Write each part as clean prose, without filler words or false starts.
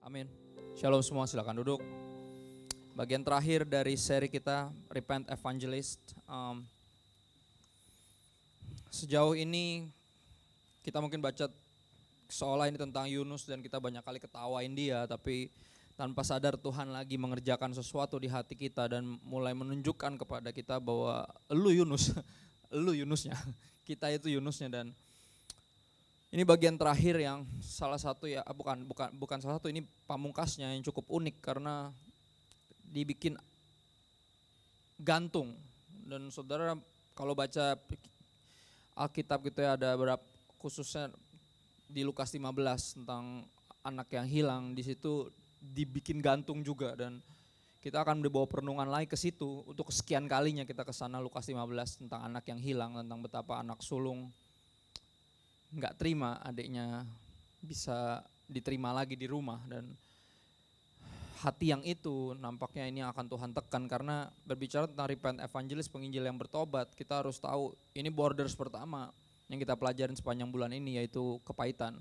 Amin. Shalom semua, silakan duduk. Bagian terakhir dari seri kita Repent Evangelist. Sejauh ini kita mungkin baca seolah ini tentang Yunus dan kita banyak kali ketawain dia, tapi tanpa sadar Tuhan lagi mengerjakan sesuatu di hati kita dan mulai menunjukkan kepada kita bahwa lu Yunus, lu Yunusnya, kita itu Yunusnya. Dan ini bagian terakhir yang salah satu ya, bukan salah satu, ini pamungkasnya yang cukup unik karena dibikin gantung. Dan saudara kalau baca Alkitab gitu ya, ada beberapa khususnya di Lukas 15 tentang anak yang hilang, di situ dibikin gantung juga. Dan kita akan dibawa perenungan lagi ke situ untuk kesekian kalinya kita ke sana. Lukas 15 tentang anak yang hilang, tentang betapa anak sulung nggak terima adiknya bisa diterima lagi di rumah. Dan hati yang itu nampaknya ini akan Tuhan tekan, karena berbicara tentang repent evangelist, penginjil yang bertobat, kita harus tahu ini borders pertama yang kita pelajarin sepanjang bulan ini, yaitu kepahitan.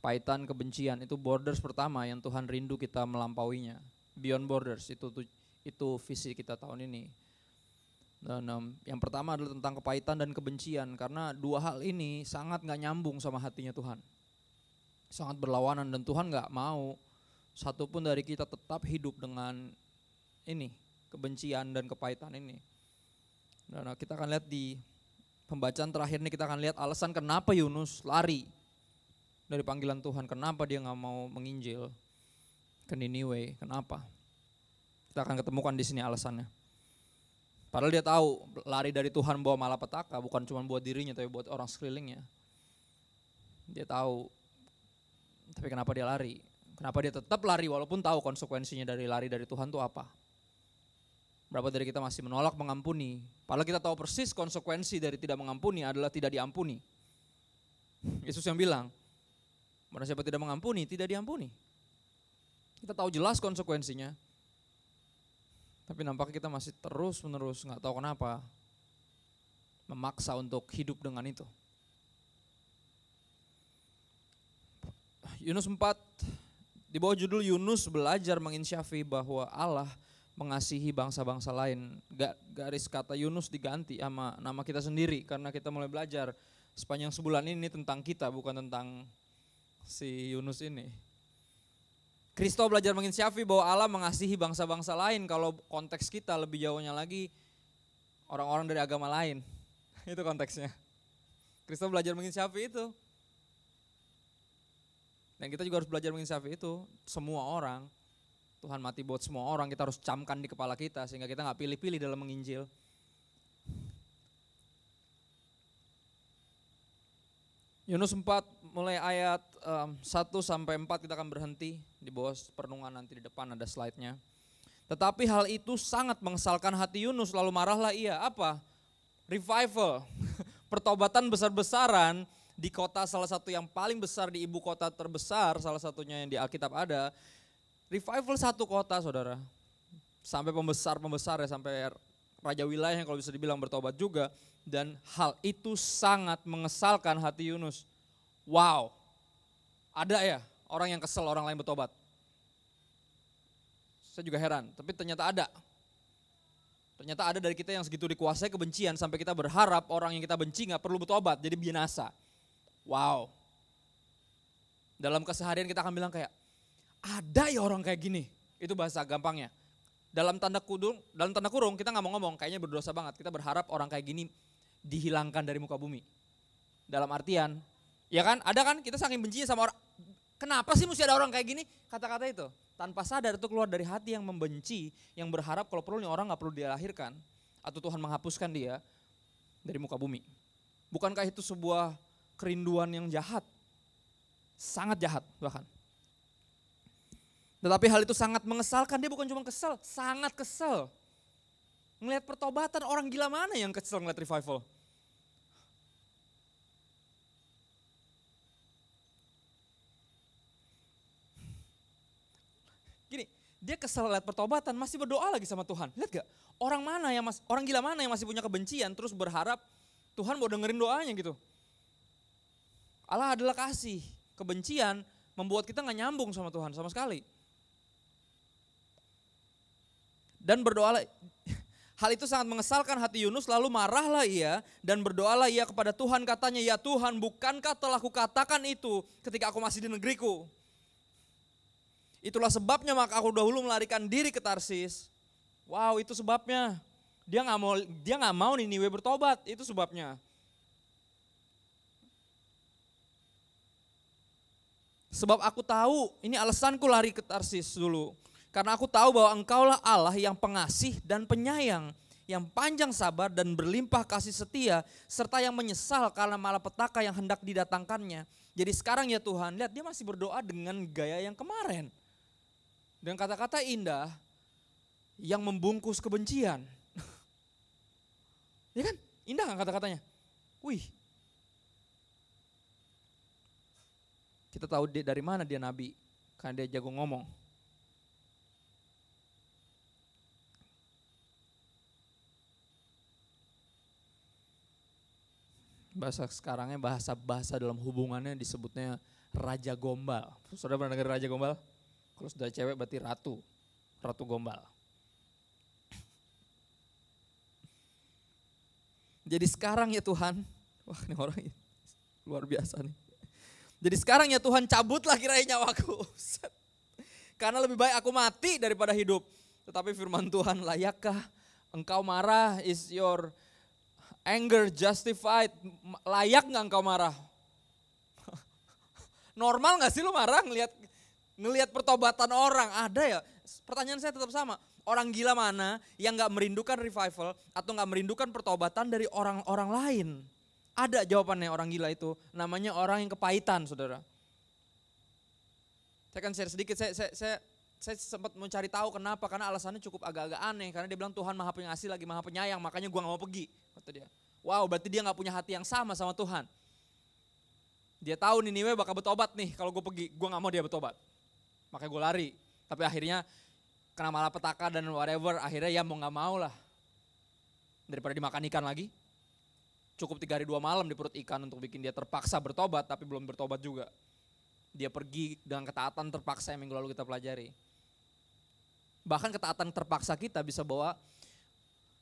Kepahitan, kebencian, itu borders pertama yang Tuhan rindu kita melampauinya. Beyond borders, itu visi kita tahun ini. Dan yang pertama adalah tentang kepahitan dan kebencian, karena dua hal ini sangat gak nyambung sama hatinya Tuhan. Sangat berlawanan, dan Tuhan gak mau satupun dari kita tetap hidup dengan ini, kebencian dan kepahitan ini. Dan kita akan lihat di pembacaan terakhir ini, kita akan lihat alasan kenapa Yunus lari dari panggilan Tuhan, kenapa dia gak mau menginjil ke Niniwe, kenapa. Kita akan ketemukan di sini alasannya. Padahal dia tahu lari dari Tuhan bawa malapetaka, bukan cuma buat dirinya tapi buat orang sekelilingnya. Dia tahu, tapi kenapa dia lari? Kenapa dia tetap lari walaupun tahu konsekuensinya dari lari dari Tuhan itu apa? Berapa dari kita masih menolak mengampuni? Padahal kita tahu persis konsekuensi dari tidak mengampuni adalah tidak diampuni. Yesus yang bilang, barang siapa tidak mengampuni, tidak diampuni. Kita tahu jelas konsekuensinya. Tapi nampaknya kita masih terus-menerus gak tahu kenapa memaksa untuk hidup dengan itu. Yunus 4 di bawah judul Yunus belajar menginsyafi bahwa Allah mengasihi bangsa-bangsa lain. Garis kata Yunus diganti sama nama kita sendiri karena kita mulai belajar sepanjang sebulan ini tentang kita, bukan tentang si Yunus ini. Kristo belajar menginsyafi bahwa Allah mengasihi bangsa-bangsa lain. Kalau konteks kita lebih jauhnya lagi, orang-orang dari agama lain. Itu konteksnya. Kristo belajar menginsyafi itu. Dan kita juga harus belajar menginsyafi itu. Semua orang, Tuhan mati buat semua orang, kita harus camkan di kepala kita sehingga kita gak pilih-pilih dalam menginjil. Yunus 4 mulai ayat 1-4 kita akan berhenti. Di bawah perenungan nanti di depan ada slide-nya. Tetapi hal itu sangat mengesalkan hati Yunus, lalu marahlah ia. Apa? Revival, pertobatan besar-besaran di kota salah satu yang paling besar, di ibu kota terbesar, salah satunya yang di Alkitab ada. Revival satu kota saudara, sampai pembesar ya, sampai raja wilayah yang kalau bisa dibilang bertobat juga. Dan hal itu sangat mengesalkan hati Yunus. Wow, ada ya orang yang kesel orang lain bertobat. Saya juga heran, tapi ternyata ada. Ternyata ada dari kita yang segitu dikuasai kebencian sampai kita berharap orang yang kita benci gak perlu bertobat, jadi binasa. Wow. Dalam keseharian kita akan bilang kayak, ada ya orang kayak gini. Itu bahasa gampangnya. Dalam tanda kurung kita gak mau ngomong, kayaknya berdosa banget. Kita berharap orang kayak gini dihilangkan dari muka bumi. Dalam artian, ya kan, ada kan kita saking bencinya sama orang. Kenapa sih mesti ada orang kayak gini? Kata-kata itu tanpa sadar itu keluar dari hati yang membenci, yang berharap kalau perlu nih orang gak perlu dilahirkan atau Tuhan menghapuskan dia dari muka bumi. Bukankah itu sebuah kerinduan yang jahat? Sangat jahat bahkan. Tetapi hal itu sangat mengesalkan, dia bukan cuma kesel, sangat kesel. Ngelihat pertobatan, orang gila mana yang kesel ngelihat revival? Gini, dia kesel lihat pertobatan, masih berdoa lagi sama Tuhan. Lihat gak? Orang gila mana yang masih punya kebencian terus berharap Tuhan mau dengerin doanya gitu. Allah adalah kasih, kebencian membuat kita nggak nyambung sama Tuhan sama sekali. Dan berdoalah, hal itu sangat mengesalkan hati Yunus, lalu marahlah ia dan berdoalah ia kepada Tuhan, katanya, ya Tuhan, bukankah telah kukatakan itu ketika aku masih di negeriku? Itulah sebabnya maka aku dahulu melarikan diri ke Tarsis. Wow, itu sebabnya. Dia nggak mau Niniwe bertobat, itu sebabnya. Sebab aku tahu, ini alasanku lari ke Tarsis dulu. Karena aku tahu bahwa engkaulah Allah yang pengasih dan penyayang, yang panjang sabar dan berlimpah kasih setia, serta yang menyesal karena malapetaka yang hendak didatangkannya. Jadi sekarang ya Tuhan, lihat dia masih berdoa dengan gaya yang kemarin. Dengan kata-kata indah yang membungkus kebencian. Ya kan? Indah kan kata-katanya? Wih. Kita tahu dari mana dia nabi, karena dia jago ngomong. Bahasa sekarangnya bahasa dalam hubungannya disebutnya raja gombal. Saudara pernah dengar raja gombal? Kalau sudah cewek berarti ratu gombal. Jadi sekarang ya Tuhan, wah ini orang luar biasa nih. Jadi sekarang ya Tuhan, cabutlah kiranya nyawaku. Karena lebih baik aku mati daripada hidup. Tetapi firman Tuhan, layakkah engkau marah? Is your anger justified? Layak gak engkau marah? Normal gak sih lu marah ngelihat pertobatan orang? Ada ya? Pertanyaan saya tetap sama. Orang gila mana yang gak merindukan revival atau gak merindukan pertobatan dari orang-orang lain? Ada jawabannya orang gila itu. Namanya orang yang kepahitan, saudara. Saya akan share sedikit. Saya sempat mencari tahu kenapa. Karena alasannya cukup agak-agak aneh. Karena dia bilang Tuhan maha pengasih lagi maha penyayang. Makanya gue gak mau pergi. Kata dia. Wow, berarti dia gak punya hati yang sama Tuhan. Dia tahu Niniwe bakal bertobat nih kalau gue pergi. Gue gak mau dia bertobat. Makanya gue lari. Tapi akhirnya kena malapetaka dan whatever. Akhirnya ya mau gak mau lah. Daripada dimakan ikan lagi. Cukup 3 hari 2 malam di perut ikan untuk bikin dia terpaksa bertobat. Tapi belum bertobat juga. Dia pergi dengan ketaatan terpaksa yang minggu lalu kita pelajari. Bahkan ketaatan terpaksa kita bisa bawa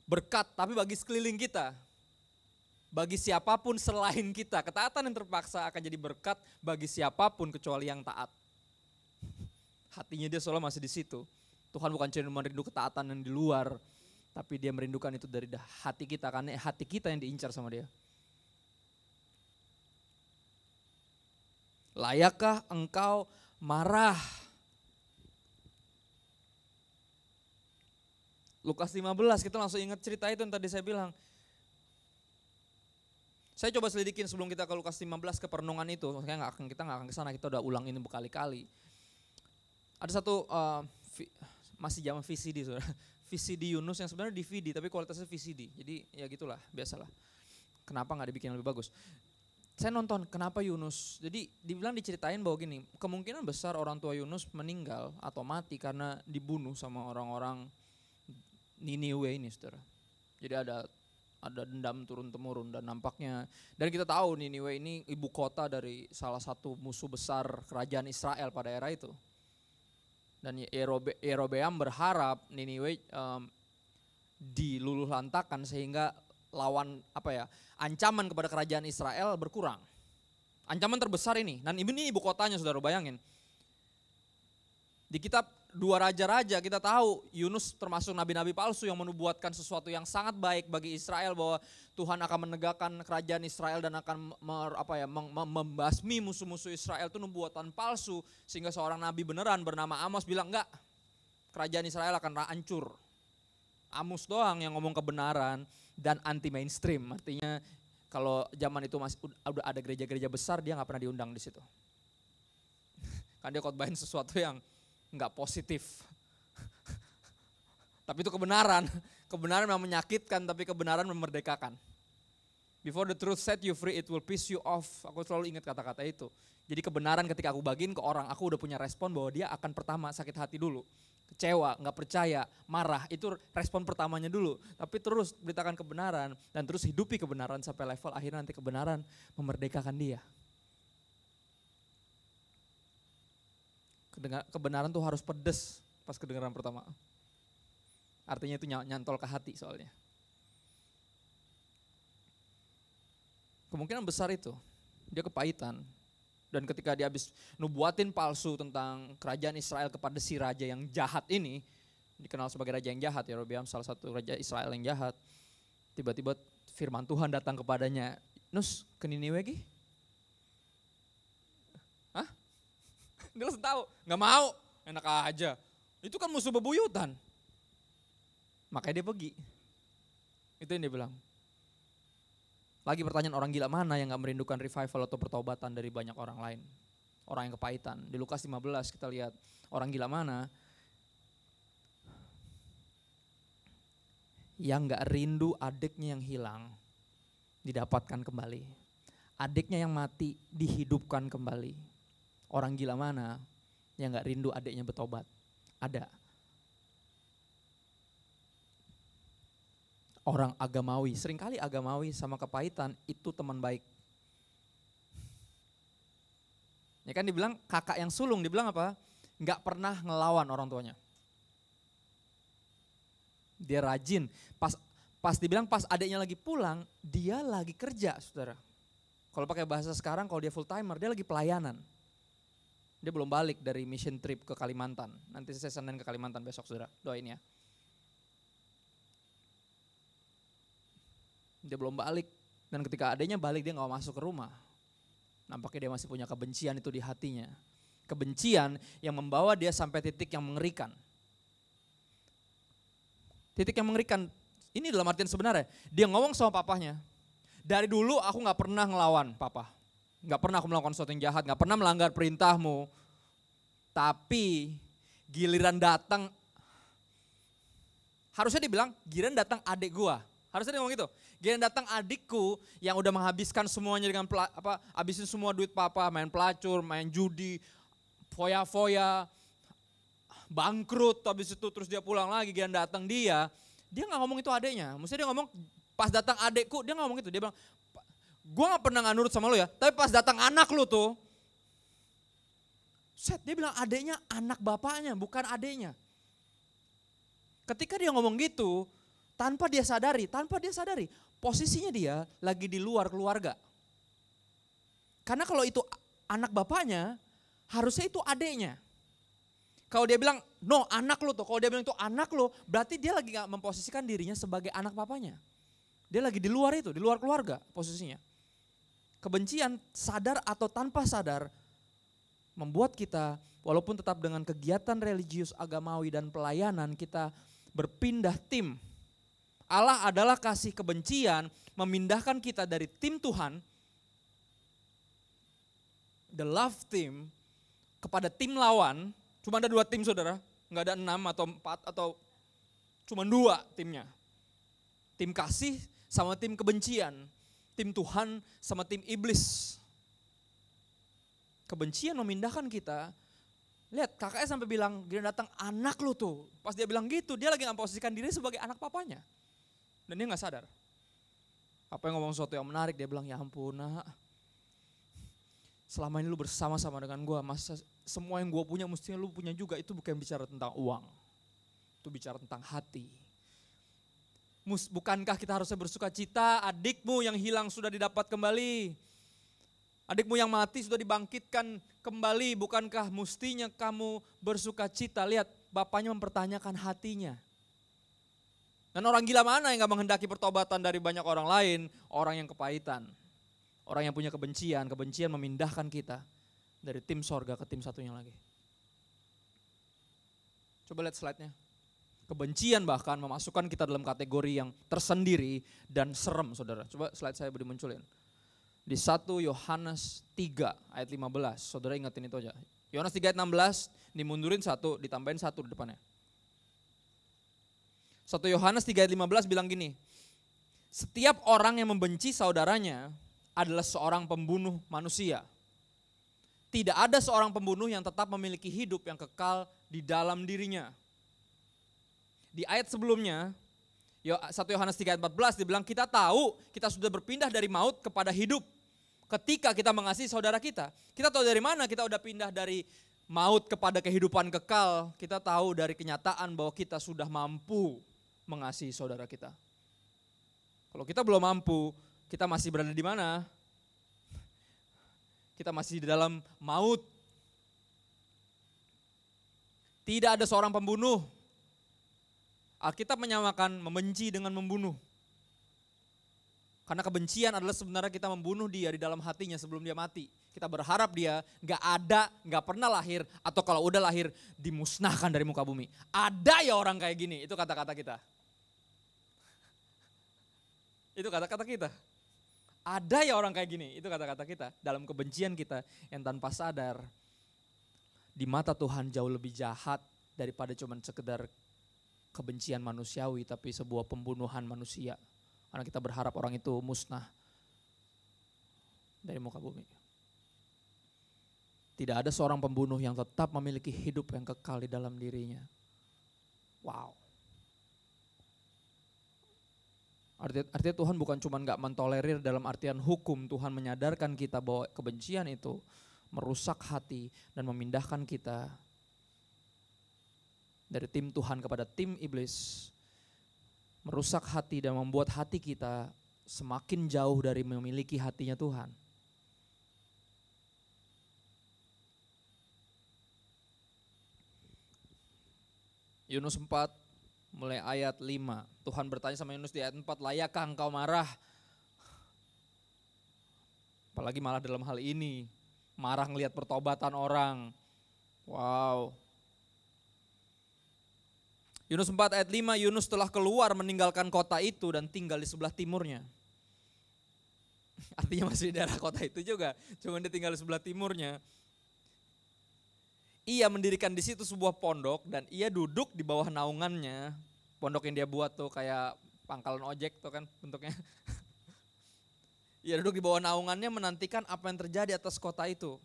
berkat. Tapi bagi sekeliling kita. Bagi siapapun selain kita. Ketaatan yang terpaksa akan jadi berkat bagi siapapun kecuali yang taat. Hatinya dia selalu masih di situ. Tuhan bukan cuma merindu ketaatan yang di luar. Tapi dia merindukan itu dari hati kita. Karena hati kita yang diincar sama dia. Layakkah engkau marah? Lukas 15, kita langsung ingat cerita itu yang tadi saya bilang. Saya coba selidikin sebelum kita ke Lukas 15 ke perenungan itu. Kita nggak akan kesana, kita udah ulang ini berkali-kali. Ada satu, masih zaman VCD, saudara. VCD Yunus yang sebenarnya DVD tapi kualitasnya VCD. Jadi ya gitulah, biasalah. Kenapa nggak dibikin lebih bagus? Saya nonton kenapa Yunus. Jadi diceritain bahwa gini, kemungkinan besar orang tua Yunus meninggal atau mati karena dibunuh sama orang-orang Niniwe ini, saudara. Jadi ada dendam turun-temurun dan nampaknya, dan kita tahu Niniwe ini ibu kota dari salah satu musuh besar kerajaan Israel pada era itu. Dan Yerobeam berharap Niniwe diluluhlantakan sehingga ancaman kepada kerajaan Israel berkurang. Ancaman terbesar ini, dan ini ibu kotanya, saudara, bayangin. Di kitab 2 Raja-Raja kita tahu Yunus termasuk nabi-nabi palsu yang menubuatkan sesuatu yang sangat baik bagi Israel, bahwa Tuhan akan menegakkan kerajaan Israel dan akan membasmi musuh-musuh Israel. Itu nubuatan palsu, sehingga seorang nabi beneran bernama Amos bilang enggak, kerajaan Israel akan hancur. Amos doang yang ngomong kebenaran dan anti mainstream. Artinya kalau zaman itu masih udah ada gereja-gereja besar, dia nggak pernah diundang di situ. Kan dia khotbahin sesuatu yang nggak positif. Tapi itu kebenaran. Kebenaran memang menyakitkan, tapi kebenaran memerdekakan. Before the truth set you free, it will piss you off. Aku selalu ingat kata-kata itu. Jadi kebenaran ketika aku bagiin ke orang, aku udah punya respon bahwa dia akan pertama sakit hati dulu. Kecewa, nggak percaya, marah, itu respon pertamanya dulu. Tapi terus beritakan kebenaran dan terus hidupi kebenaran sampai level akhirnya nanti kebenaran memerdekakan dia. Kebenaran tuh harus pedes pas kedengaran pertama. Artinya itu nyantol ke hati soalnya. Kemungkinan besar itu, dia kepahitan. Dan ketika dia habis nubuatin palsu tentang kerajaan Israel kepada si raja yang jahat ini, dikenal sebagai raja yang jahat, Yerobeam salah satu raja Israel yang jahat. Tiba-tiba firman Tuhan datang kepadanya, Nus, ke Niniwe gi? Hah? Dia langsung tahu, gak mau, enak aja. Itu kan musuh bebuyutan. Makanya dia pergi. Itu yang dia bilang. Lagi pertanyaan, orang gila mana yang gak merindukan revival atau pertobatan dari banyak orang lain. Orang yang kepahitan. Di Lukas 15 kita lihat orang gila mana yang gak rindu adiknya yang hilang didapatkan kembali. Adiknya yang mati dihidupkan kembali. Orang gila mana yang gak rindu adiknya bertobat? Ada. Orang agamawi, seringkali agamawi sama kepahitan itu teman baik. Ya kan dibilang kakak yang sulung, dibilang apa? Gak pernah ngelawan orang tuanya. Dia rajin, pas dibilang pas adiknya lagi pulang, dia lagi kerja, saudara. Kalau pakai bahasa sekarang, kalau dia full timer, dia lagi pelayanan. Dia belum balik dari mission trip ke Kalimantan. Nanti saya Senin ke Kalimantan besok, saudara. Doain ya. Dia belum balik. Dan ketika adiknya balik, dia gak mau masuk ke rumah. Nampaknya dia masih punya kebencian itu di hatinya. Kebencian yang membawa dia sampai titik yang mengerikan. Titik yang mengerikan, ini dalam artian sebenarnya. Dia ngomong sama papahnya, dari dulu aku gak pernah ngelawan papa. Gak pernah aku melakukan sesuatu yang jahat, gak pernah melanggar perintahmu. Tapi giliran datang, harusnya dibilang giliran datang adik gua. Harusnya dia ngomong gitu. Giliran datang adikku yang udah menghabiskan semuanya dengan habisin semua duit papa, main pelacur, main judi, foya-foya, bangkrut, habis itu terus dia pulang lagi, giliran datang dia gak ngomong itu adiknya. Maksudnya dia ngomong pas datang adikku, dia gak ngomong itu. Dia bilang, gue gak pernah gak nurut sama lu ya, tapi pas datang anak lu tuh, dia bilang adiknya anak bapaknya, bukan adiknya. Ketika dia ngomong gitu, tanpa dia sadari, posisinya dia lagi di luar keluarga. Karena kalau itu anak bapaknya, harusnya itu adiknya. Kalau dia bilang, no anak lu tuh, kalau dia bilang itu anak lu, berarti dia lagi gak memposisikan dirinya sebagai anak papanya. Dia lagi di luar itu, di luar keluarga posisinya. Kebencian sadar atau tanpa sadar membuat kita walaupun tetap dengan kegiatan religius, agamawi dan pelayanan kita berpindah tim. Allah adalah kasih kebencian memindahkan kita dari tim Tuhan, the love team, kepada tim lawan. Cuma ada 2 tim saudara, gak ada 6 atau 4 atau cuma 2 timnya. Tim kasih sama tim kebencian, tim Tuhan sama tim iblis. Kebencian memindahkan kita. Lihat kakaknya sampai bilang, dia datang anak lu tuh. Pas dia bilang gitu, dia lagi memposisikan diri sebagai anak papanya. Dan dia gak sadar. Apa yang ngomong sesuatu yang menarik, dia bilang ya ampun nak. Selama ini lu bersama-sama dengan gue, masa semua yang gue punya mestinya lu punya juga. Itu bukan bicara tentang uang, itu bicara tentang hati. Bukankah kita harusnya bersuka cita, adikmu yang hilang sudah didapat kembali. Adikmu yang mati sudah dibangkitkan kembali, bukankah mestinya kamu bersuka cita? Lihat, bapaknya mempertanyakan hatinya. Dan orang gila mana yang gak menghendaki pertobatan dari banyak orang lain? Orang yang kepahitan. Orang yang punya kebencian memindahkan kita dari tim sorga ke tim satunya lagi. Coba lihat slide-nya. Kebencian bahkan memasukkan kita dalam kategori yang tersendiri dan serem saudara. Coba slide saya boleh munculin. Di 1 Yohanes 3 ayat 15, saudara ingetin itu aja. Yohanes 3 ayat 16, dimundurin 1, ditambahin 1 di depannya. 1 Yohanes 3 ayat 15 bilang gini, setiap orang yang membenci saudaranya adalah seorang pembunuh manusia. Tidak ada seorang pembunuh yang tetap memiliki hidup yang kekal di dalam dirinya. Di ayat sebelumnya, 1 Yohanes 3 ayat 14 dibilang kita tahu kita sudah berpindah dari maut kepada hidup. Ketika kita mengasihi saudara kita. Kita tahu dari mana kita udah pindah dari maut kepada kehidupan kekal, kita tahu dari kenyataan bahwa kita sudah mampu mengasihi saudara kita. Kalau kita belum mampu, kita masih berada di mana? Kita masih di dalam maut. Tidak ada seorang pembunuh. Alkitab menyamakan membenci dengan membunuh. Karena kebencian adalah sebenarnya kita membunuh dia di dalam hatinya sebelum dia mati. Kita berharap dia gak ada, gak pernah lahir, atau kalau udah lahir dimusnahkan dari muka bumi. Ada ya orang kayak gini, itu kata-kata kita. Itu kata-kata kita. Ada ya orang kayak gini, itu kata-kata kita. Dalam kebencian kita yang tanpa sadar, di mata Tuhan jauh lebih jahat daripada cuman sekedar kebencian manusiawi, tapi sebuah pembunuhan manusia. Karena kita berharap orang itu musnah dari muka bumi. Tidak ada seorang pembunuh yang tetap memiliki hidup yang kekal di dalam dirinya. Wow. Artinya Tuhan bukan cuma gak mentolerir dalam artian hukum. Tuhan menyadarkan kita bahwa kebencian itu merusak hati dan memindahkan kita dari tim Tuhan kepada tim iblis. Merusak hati dan membuat hati kita semakin jauh dari memiliki hatinya Tuhan. Yunus 4 mulai ayat 5. Tuhan bertanya sama Yunus di ayat 4, layakkah engkau marah? Apalagi malah dalam hal ini, marah ngelihat pertobatan orang. Wow. Yunus 4 ayat 5, Yunus telah keluar meninggalkan kota itu dan tinggal di sebelah timurnya. Artinya masih di daerah kota itu juga, cuma dia tinggal di sebelah timurnya. Ia mendirikan di situ sebuah pondok dan ia duduk di bawah naungannya. Pondok yang dia buat tuh kayak pangkalan ojek tuh kan bentuknya. Ia duduk di bawah naungannya menantikan apa yang terjadi atas kota itu.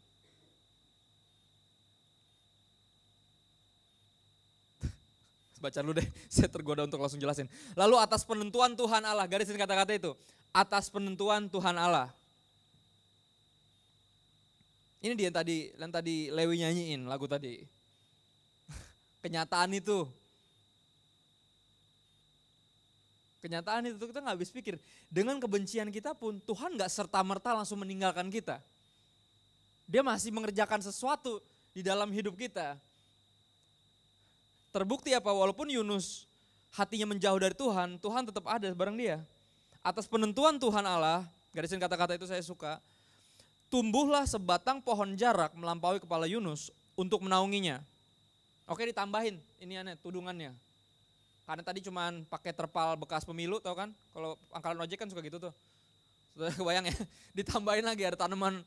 Baca dulu deh, saya tergoda untuk langsung jelasin. Lalu atas penentuan Tuhan Allah, garisin kata-kata itu. Atas penentuan Tuhan Allah. Ini dia yang tadi Lewi nyanyiin lagu tadi. Kenyataan itu. Kenyataan itu kita gak habis pikir. Dengan kebencian kita pun Tuhan gak serta-merta langsung meninggalkan kita. Dia masih mengerjakan sesuatu di dalam hidup kita. Terbukti apa? Walaupun Yunus hatinya menjauh dari Tuhan, Tuhan tetap ada bareng dia. Atas penentuan Tuhan Allah, garisin kata-kata itu saya suka. Tumbuhlah sebatang pohon jarak melampaui kepala Yunus untuk menaunginya. Oke, ditambahin ini aneh tudungannya. Karena tadi cuman pakai terpal bekas pemilu, tau kan? Kalau pangkalan ojek kan suka gitu tuh. Sudah kebayang ya? Ditambahin lagi ada tanaman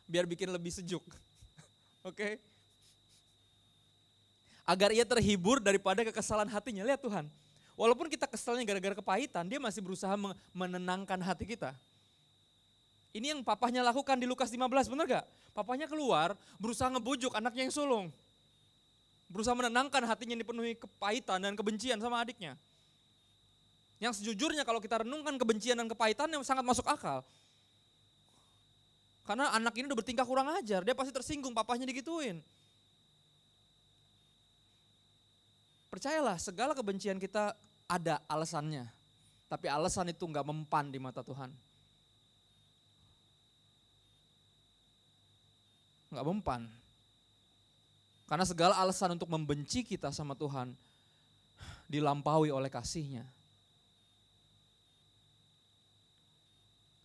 biar bikin lebih sejuk. Oke. Agar ia terhibur daripada kekesalan hatinya. Lihat Tuhan. Walaupun kita keselnya gara-gara kepahitan, dia masih berusaha menenangkan hati kita. Ini yang papahnya lakukan di Lukas 15, benar gak? Papahnya keluar, berusaha ngebujuk anaknya yang sulung. Berusaha menenangkan hatinya yang dipenuhi kepahitan dan kebencian sama adiknya. Yang sejujurnya kalau kita renungkan kebencian dan kepahitan yang sangat masuk akal. Karena anak ini udah bertingkah kurang ajar, dia pasti tersinggung papahnya digituin. Percayalah, segala kebencian kita ada alasannya. Tapi alasan itu gak mempan di mata Tuhan. Gak mempan. Karena segala alasan untuk membenci kita sama Tuhan dilampaui oleh kasih-Nya.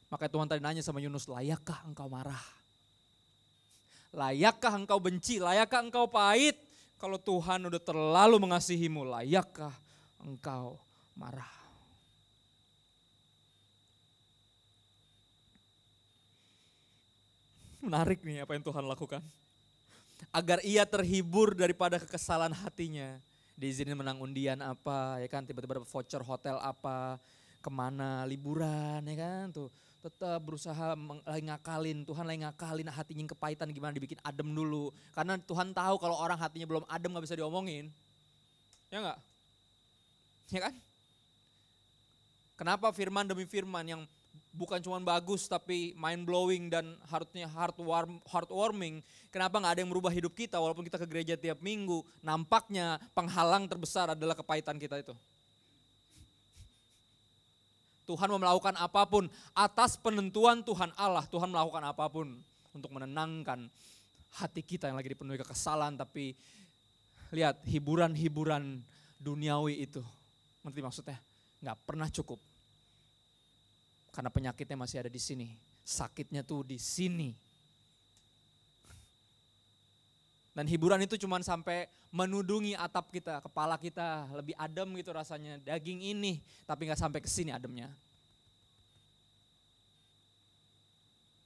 Makanya Tuhan tadi nanya sama Yunus, layakkah engkau marah? Layakkah engkau benci? Layakkah engkau pahit? Kalau Tuhan udah terlalu mengasihimu, layakkah engkau marah? Menarik nih apa yang Tuhan lakukan. Agar ia terhibur daripada kekesalan hatinya. Diizinin menang undian apa, ya kan, tiba-tiba dapat voucher hotel apa, kemana, liburan, ya kan, tuh. Tetap berusaha lagi ngakalin, Tuhan lagi ngakalin hatinya yang kepahitan gimana, dibikin adem dulu. Karena Tuhan tahu kalau orang hatinya belum adem gak bisa diomongin. Ya enggak? Ya kan? Kenapa firman demi firman yang bukan cuma bagus tapi mind blowing dan heartwarming. Kenapa nggak ada yang merubah hidup kita walaupun kita ke gereja tiap minggu? Nampaknya penghalang terbesar adalah kepahitan kita itu. Tuhan mau melakukan apapun atas penentuan Tuhan Allah. Tuhan melakukan apapun untuk menenangkan hati kita yang lagi dipenuhi kekesalan. Tapi lihat, hiburan-hiburan duniawi itu, ngerti maksudnya? Nggak pernah cukup. Karena penyakitnya masih ada di sini. Sakitnya tuh di sini. Dan hiburan itu cuma sampai menudungi atap kita, kepala kita lebih adem gitu rasanya. Daging ini, tapi gak sampai ke sini ademnya.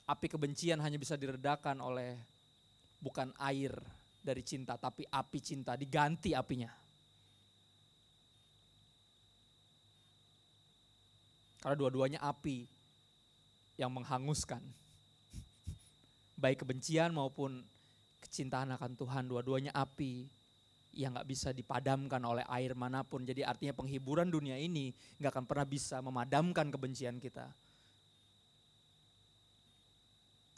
Api kebencian hanya bisa diredakan oleh bukan air dari cinta, tapi api cinta, diganti apinya. Karena dua-duanya api yang menghanguskan. Baik kebencian maupun kecintaan akan Tuhan, dua-duanya api yang gak bisa dipadamkan oleh air manapun. Jadi artinya penghiburan dunia ini gak akan pernah bisa memadamkan kebencian kita.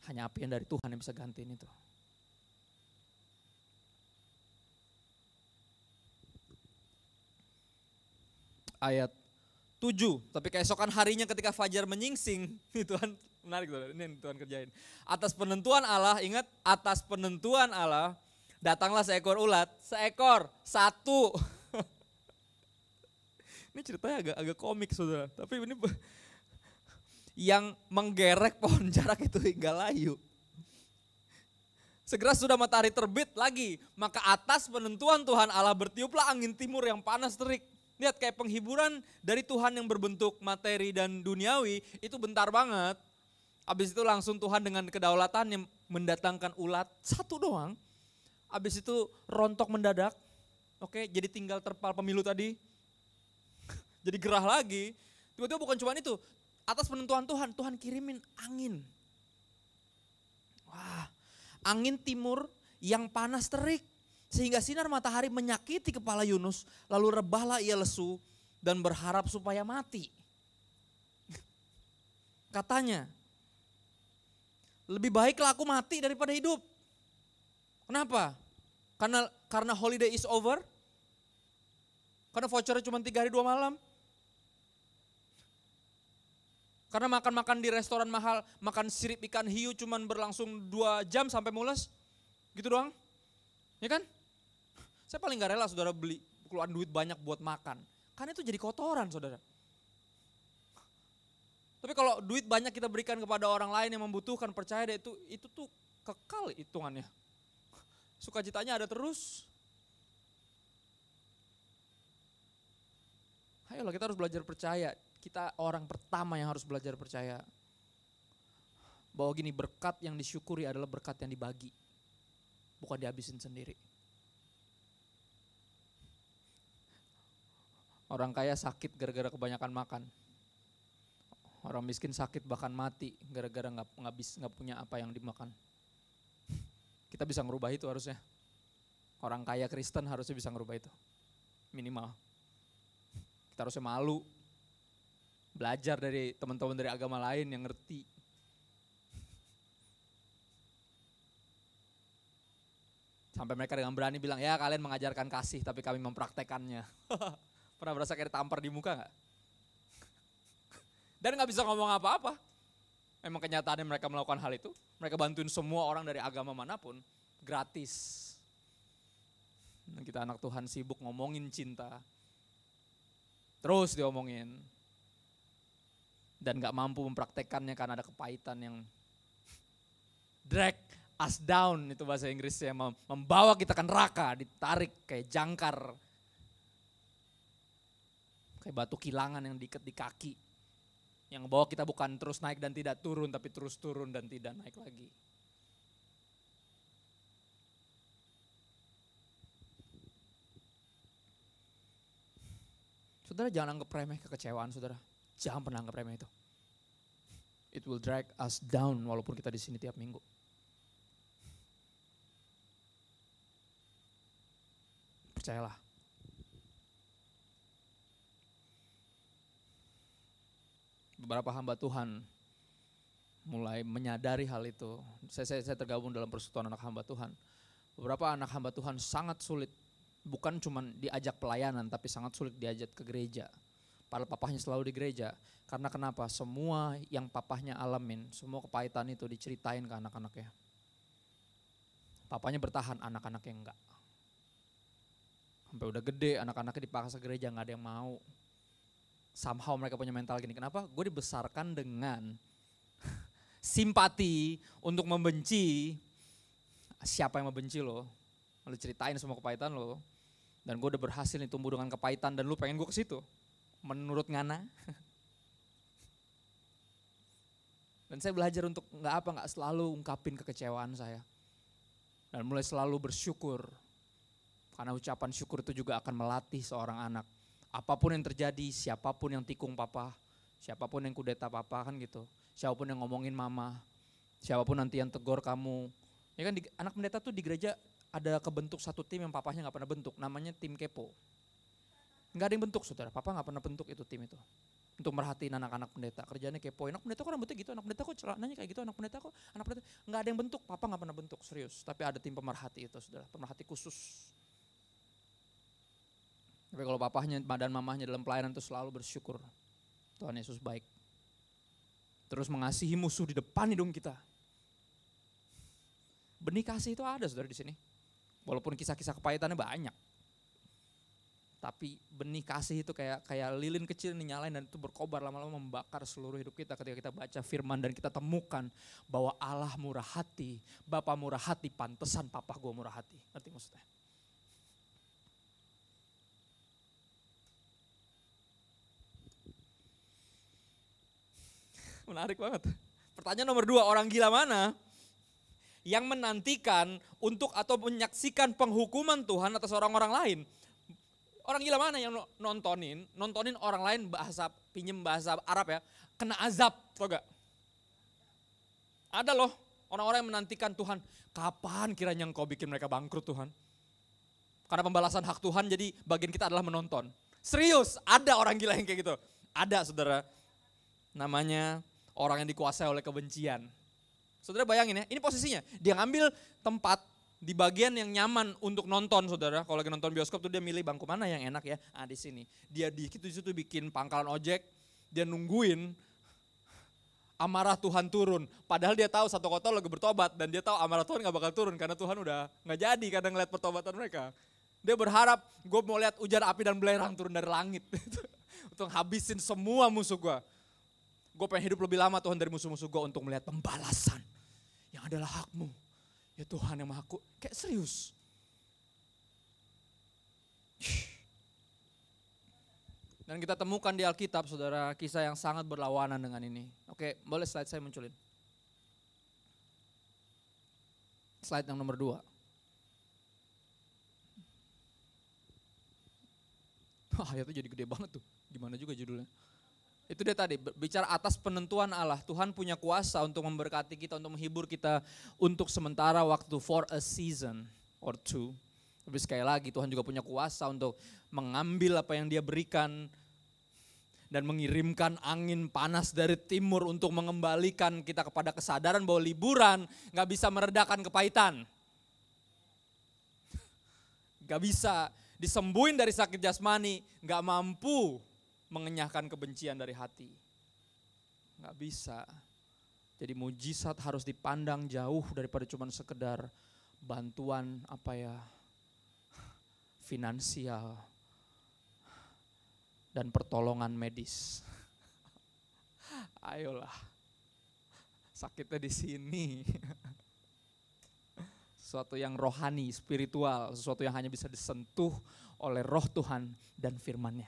Hanya api yang dari Tuhan yang bisa gantiin itu. Ayat 7, tapi keesokan harinya ketika fajar menyingsing, Tuhan menarik tuh, ini Tuhan kerjain. Atas penentuan Allah, ingat atas penentuan Allah, datanglah seekor ulat, satu. Ini ceritanya agak komik saudara, tapi ini yang menggerek pohon jarak itu hingga layu. Segera sudah matahari terbit lagi, maka atas penentuan Tuhan Allah bertiuplah angin timur yang panas terik. Lihat kayak penghiburan dari Tuhan yang berbentuk materi dan duniawi itu bentar banget. Habis itu langsung Tuhan dengan kedaulatan yang mendatangkan ulat satu doang. Habis itu rontok mendadak. Oke, jadi tinggal terpal pemilu tadi. Jadi gerah lagi. Tiba-tiba bukan cuma itu. Atas penentuan Tuhan, Tuhan kirimin angin. Wah, angin timur yang panas terik. Sehingga sinar matahari menyakiti kepala Yunus, lalu rebahlah ia lesu dan berharap supaya mati. Katanya, lebih baiklah aku mati daripada hidup. Kenapa? Karena holiday is over? Karena vouchernya cuma 3 hari 2 malam? Karena makan-makan di restoran mahal, makan sirip ikan hiu cuma berlangsung 2 jam sampai mules? Gitu doang? Ya kan? Saya paling gak rela saudara keluar duit banyak buat makan. Karena itu jadi kotoran saudara. Tapi kalau duit banyak kita berikan kepada orang lain yang membutuhkan, percaya deh itu tuh kekal hitungannya. Sukacitanya ada terus. Ayolah kita harus belajar percaya. Kita orang pertama yang harus belajar percaya. Bahwa gini, berkat yang disyukuri adalah berkat yang dibagi. Bukan dihabisin sendiri. Orang kaya sakit gara-gara kebanyakan makan. Orang miskin sakit bahkan mati gara-gara nggak punya apa yang dimakan. Kita bisa ngerubah itu harusnya. Orang kaya Kristen harusnya bisa ngerubah itu. Minimal. Kita harusnya malu. Belajar dari teman-teman dari agama lain yang ngerti. Sampai mereka dengan berani bilang, ya kalian mengajarkan kasih tapi kami mempraktekannya. Pernah berasa kayak ditampar di muka gak? Dan gak bisa ngomong apa-apa. Memang kenyataannya mereka melakukan hal itu. Mereka bantuin semua orang dari agama manapun. Gratis. Dan kita anak Tuhan sibuk ngomongin cinta. Terus diomongin. Dan gak mampu mempraktekannya karena ada kepahitan yang drag us down. Itu bahasa Inggrisnya. Membawa kita ke neraka, ditarik kayak jangkar. Kayak batu kilangan yang diikat di kaki. Yang bawa kita bukan terus naik dan tidak turun, tapi terus turun dan tidak naik lagi. Saudara jangan anggap remeh kekecewaan saudara. Jangan pernah anggap remeh itu. It will drag us down walaupun kita di sini tiap minggu. Percayalah. Beberapa hamba Tuhan mulai menyadari hal itu. Saya tergabung dalam persekutuan anak hamba Tuhan. Beberapa anak hamba Tuhan sangat sulit, bukan cuma diajak pelayanan, tapi sangat sulit diajak ke gereja. Padahal papahnya selalu di gereja. Karena kenapa? Semua yang papahnya alamin, semua kepahitan itu diceritain ke anak-anaknya. Papanya bertahan, anak-anaknya enggak. Sampai udah gede, anak-anaknya dipaksa gereja, gak ada yang mau. Somehow mereka punya mental gini, kenapa? Gue dibesarkan dengan simpati untuk membenci. Siapa yang membenci lo? Lu ceritain semua kepahitan lo. Dan gue udah berhasil nih tumbuh dengan kepahitan dan lu pengen gue ke situ. Menurut Ngana. Dan saya belajar untuk nggak selalu ungkapin kekecewaan saya. Dan mulai selalu bersyukur. Karena ucapan syukur itu juga akan melatih seorang anak. Apapun yang terjadi, siapapun yang tikung papa, siapapun yang kudeta papa kan gitu. Siapapun yang ngomongin mama, siapapun nanti yang tegur kamu. Ya kan anak pendeta tuh di gereja ada kebentuk satu tim yang papahnya gak pernah bentuk, namanya tim kepo. Gak ada yang bentuk saudara, papa gak pernah bentuk itu tim itu. Untuk merhatiin anak-anak pendeta, kerjanya kepoin. Anak pendeta kok rambutnya gitu, anak pendeta kok celananya kayak gitu, anak pendeta gak ada yang bentuk, papa gak pernah bentuk, serius. Tapi ada tim pemerhati itu saudara, pemerhati khusus. Tapi kalau papahnya dan mamahnya dalam pelayanan itu selalu bersyukur. Tuhan Yesus baik. Terus mengasihi musuh di depan hidung kita. Benih kasih itu ada saudara di sini. Walaupun kisah-kisah kepahitannya banyak. Tapi benih kasih itu kayak lilin kecil nih nyalain dan itu berkobar lama-lama membakar seluruh hidup kita ketika kita baca firman dan kita temukan bahwa Allah murah hati, Bapa murah hati, pantesan papa gue murah hati. Ngerti maksudnya? Menarik banget. Pertanyaan nomor 2, orang gila mana yang menantikan untuk atau menyaksikan penghukuman Tuhan atas orang-orang lain? Orang gila mana yang nontonin orang lain pinjem bahasa Arab ya, kena azab, tau gak? Ada loh orang-orang yang menantikan Tuhan, kapan kiranya engkau bikin mereka bangkrut Tuhan? Karena pembalasan hak Tuhan jadi bagian kita adalah menonton. Serius, ada orang gila yang kayak gitu. Ada saudara, namanya orang yang dikuasai oleh kebencian. Saudara bayangin ya, ini posisinya, dia ngambil tempat di bagian yang nyaman untuk nonton saudara. Kalau lagi nonton bioskop tuh dia milih bangku mana yang enak ya. Di sini. Dia di situ bikin pangkalan ojek. Dia nungguin amarah Tuhan turun. Padahal dia tahu satu kota lagi bertobat dan dia tahu amarah Tuhan gak bakal turun karena Tuhan udah gak jadi kadang ngeliat pertobatan mereka. Dia berharap gue mau lihat hujan api dan belerang turun dari langit. Untuk habisin semua musuh gue. Gue pengen hidup lebih lama Tuhan dari musuh-musuh gue untuk melihat pembalasan. Yang adalah hakmu. Ya Tuhan yang maha kayak serius. Dan kita temukan di Alkitab saudara kisah yang sangat berlawanan dengan ini. Oke, boleh slide saya munculin. Slide yang nomor 2. Ayatnya jadi gede banget tuh. Gimana juga judulnya. Itu dia tadi, bicara atas penentuan Allah. Tuhan punya kuasa untuk memberkati kita, untuk menghibur kita untuk sementara waktu, for a season or two. Tapi sekali lagi Tuhan juga punya kuasa untuk mengambil apa yang dia berikan dan mengirimkan angin panas dari timur untuk mengembalikan kita kepada kesadaran bahwa liburan gak bisa meredakan kepahitan. Gak bisa disembuhin dari sakit jasmani, gak mampu mengenyahkan kebencian dari hati. Gak bisa. Jadi mujizat harus dipandang jauh daripada cuma sekedar bantuan finansial dan pertolongan medis. Ayolah. Sakitnya di sini. Sesuatu yang rohani, spiritual, sesuatu yang hanya bisa disentuh oleh roh Tuhan dan firman-Nya.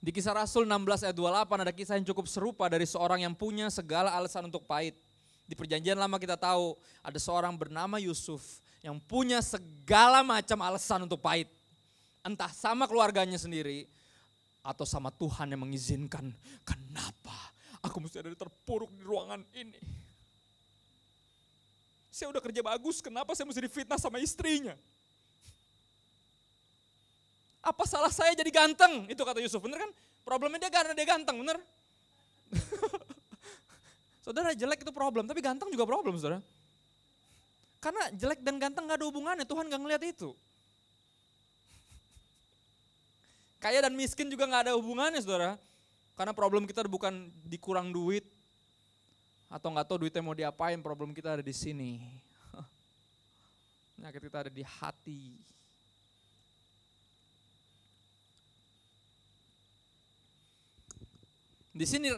Di Kisah Rasul 16 ayat 28 ada kisah yang cukup serupa dari seorang yang punya segala alasan untuk pahit. Di perjanjian lama kita tahu ada seorang bernama Yusuf yang punya segala macam alasan untuk pahit. Entah sama keluarganya sendiri atau sama Tuhan yang mengizinkan. Kenapa aku mesti ada terpuruk di ruangan ini? Saya udah kerja bagus, kenapa saya mesti difitnah sama istrinya? Apa salah saya jadi ganteng? Itu kata Yusuf, bener kan? Problemnya dia karena dia ganteng, bener? Saudara, jelek itu problem, tapi ganteng juga problem, saudara. Karena jelek dan ganteng gak ada hubungannya, Tuhan gak ngeliat itu. Kaya dan miskin juga gak ada hubungannya, saudara. Karena problem kita bukan dikurang duit, atau gak tahu duitnya mau diapain, problem kita ada di sini. Penyakit kita ada di hati. Di sini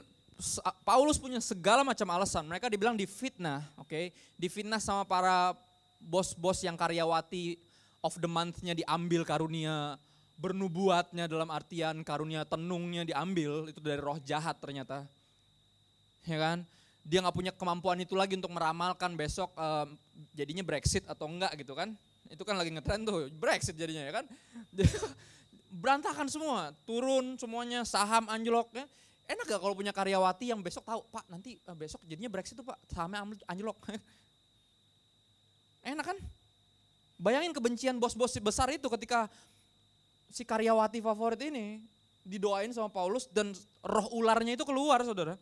Paulus punya segala macam alasan. Mereka dibilang difitnah, oke? Difitnah sama para bos-bos yang karyawati of the month-nya diambil karunia, bernubuatnya dalam artian karunia tenungnya diambil, itu dari roh jahat ternyata. Ya kan? Dia gak punya kemampuan itu lagi untuk meramalkan besok jadinya Brexit atau enggak gitu kan. Itu kan lagi ngetrend tuh, Brexit jadinya ya kan. Berantakan semua, turun semuanya, saham anjlok ya. Enak gak kalau punya karyawati yang besok tahu, Pak nanti besok jadinya Brexit tuh Pak, sahamnya anjlok. Enak kan? Bayangin kebencian bos-bos besar itu ketika si karyawati favorit ini didoain sama Paulus dan roh ularnya itu keluar, saudara.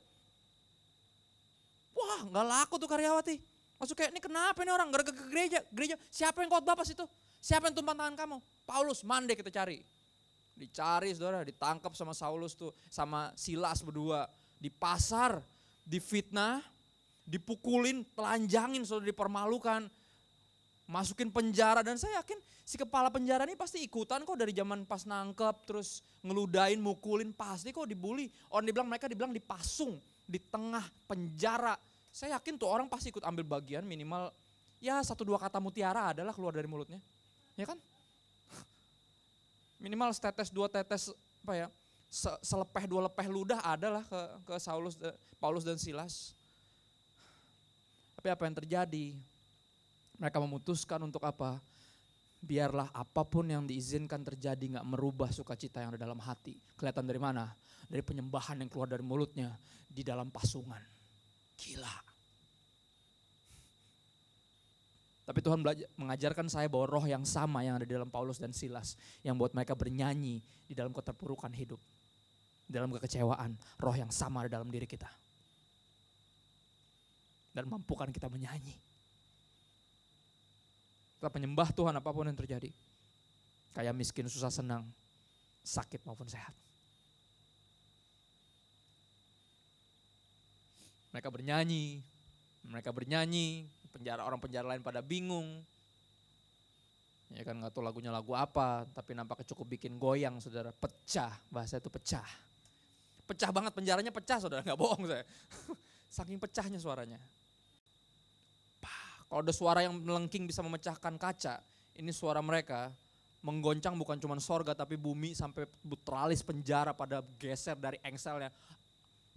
Wah, gak laku tuh karyawati. Maksud kayak, ini kenapa ini orang, gara-gara ke gereja, siapa yang khotbah pas itu? Siapa yang tumpang tangan kamu? Paulus, mande kita cari. Dicari saudara, ditangkap sama Saulus tuh, sama Silas berdua. Di pasar, difitnah, dipukulin, telanjangin, saudara, dipermalukan. Masukin penjara, dan saya yakin si kepala penjara ini pasti ikutan kok dari zaman pas nangkep, terus ngeludain, mukulin, pasti kok dibully. Mereka dibilang dipasung di tengah penjara. Saya yakin tuh orang pasti ikut ambil bagian, minimal ya 1-2 kata mutiara adalah keluar dari mulutnya. Ya kan? Minimal setetes 2 tetes apa ya, selepeh 2 lepeh ludah adalah ke Paulus dan Silas. Tapi apa yang terjadi? Mereka memutuskan untuk apa? Biarlah apapun yang diizinkan terjadi gak merubah sukacita yang ada dalam hati. Kelihatan dari mana? Dari penyembahan yang keluar dari mulutnya di dalam pasungan. Gila. Tapi Tuhan mengajarkan saya bahwa roh yang sama yang ada di dalam Paulus dan Silas, yang buat mereka bernyanyi di dalam keterpurukan hidup, di dalam kekecewaan, roh yang sama ada dalam diri kita. Dan mampukan kita menyanyi. Kita menyembah Tuhan apapun yang terjadi. Kaya miskin, susah senang, sakit maupun sehat. Mereka bernyanyi, orang penjara lain pada bingung. Ya kan gak tahu lagunya lagu apa, tapi nampaknya cukup bikin goyang, saudara. Pecah, bahasa itu pecah. Pecah banget, penjaranya pecah, saudara, gak bohong saya. Saking pecahnya suaranya. Kalau ada suara yang melengking bisa memecahkan kaca, ini suara mereka menggoncang bukan cuma sorga tapi bumi sampai teralis penjara pada geser dari engselnya.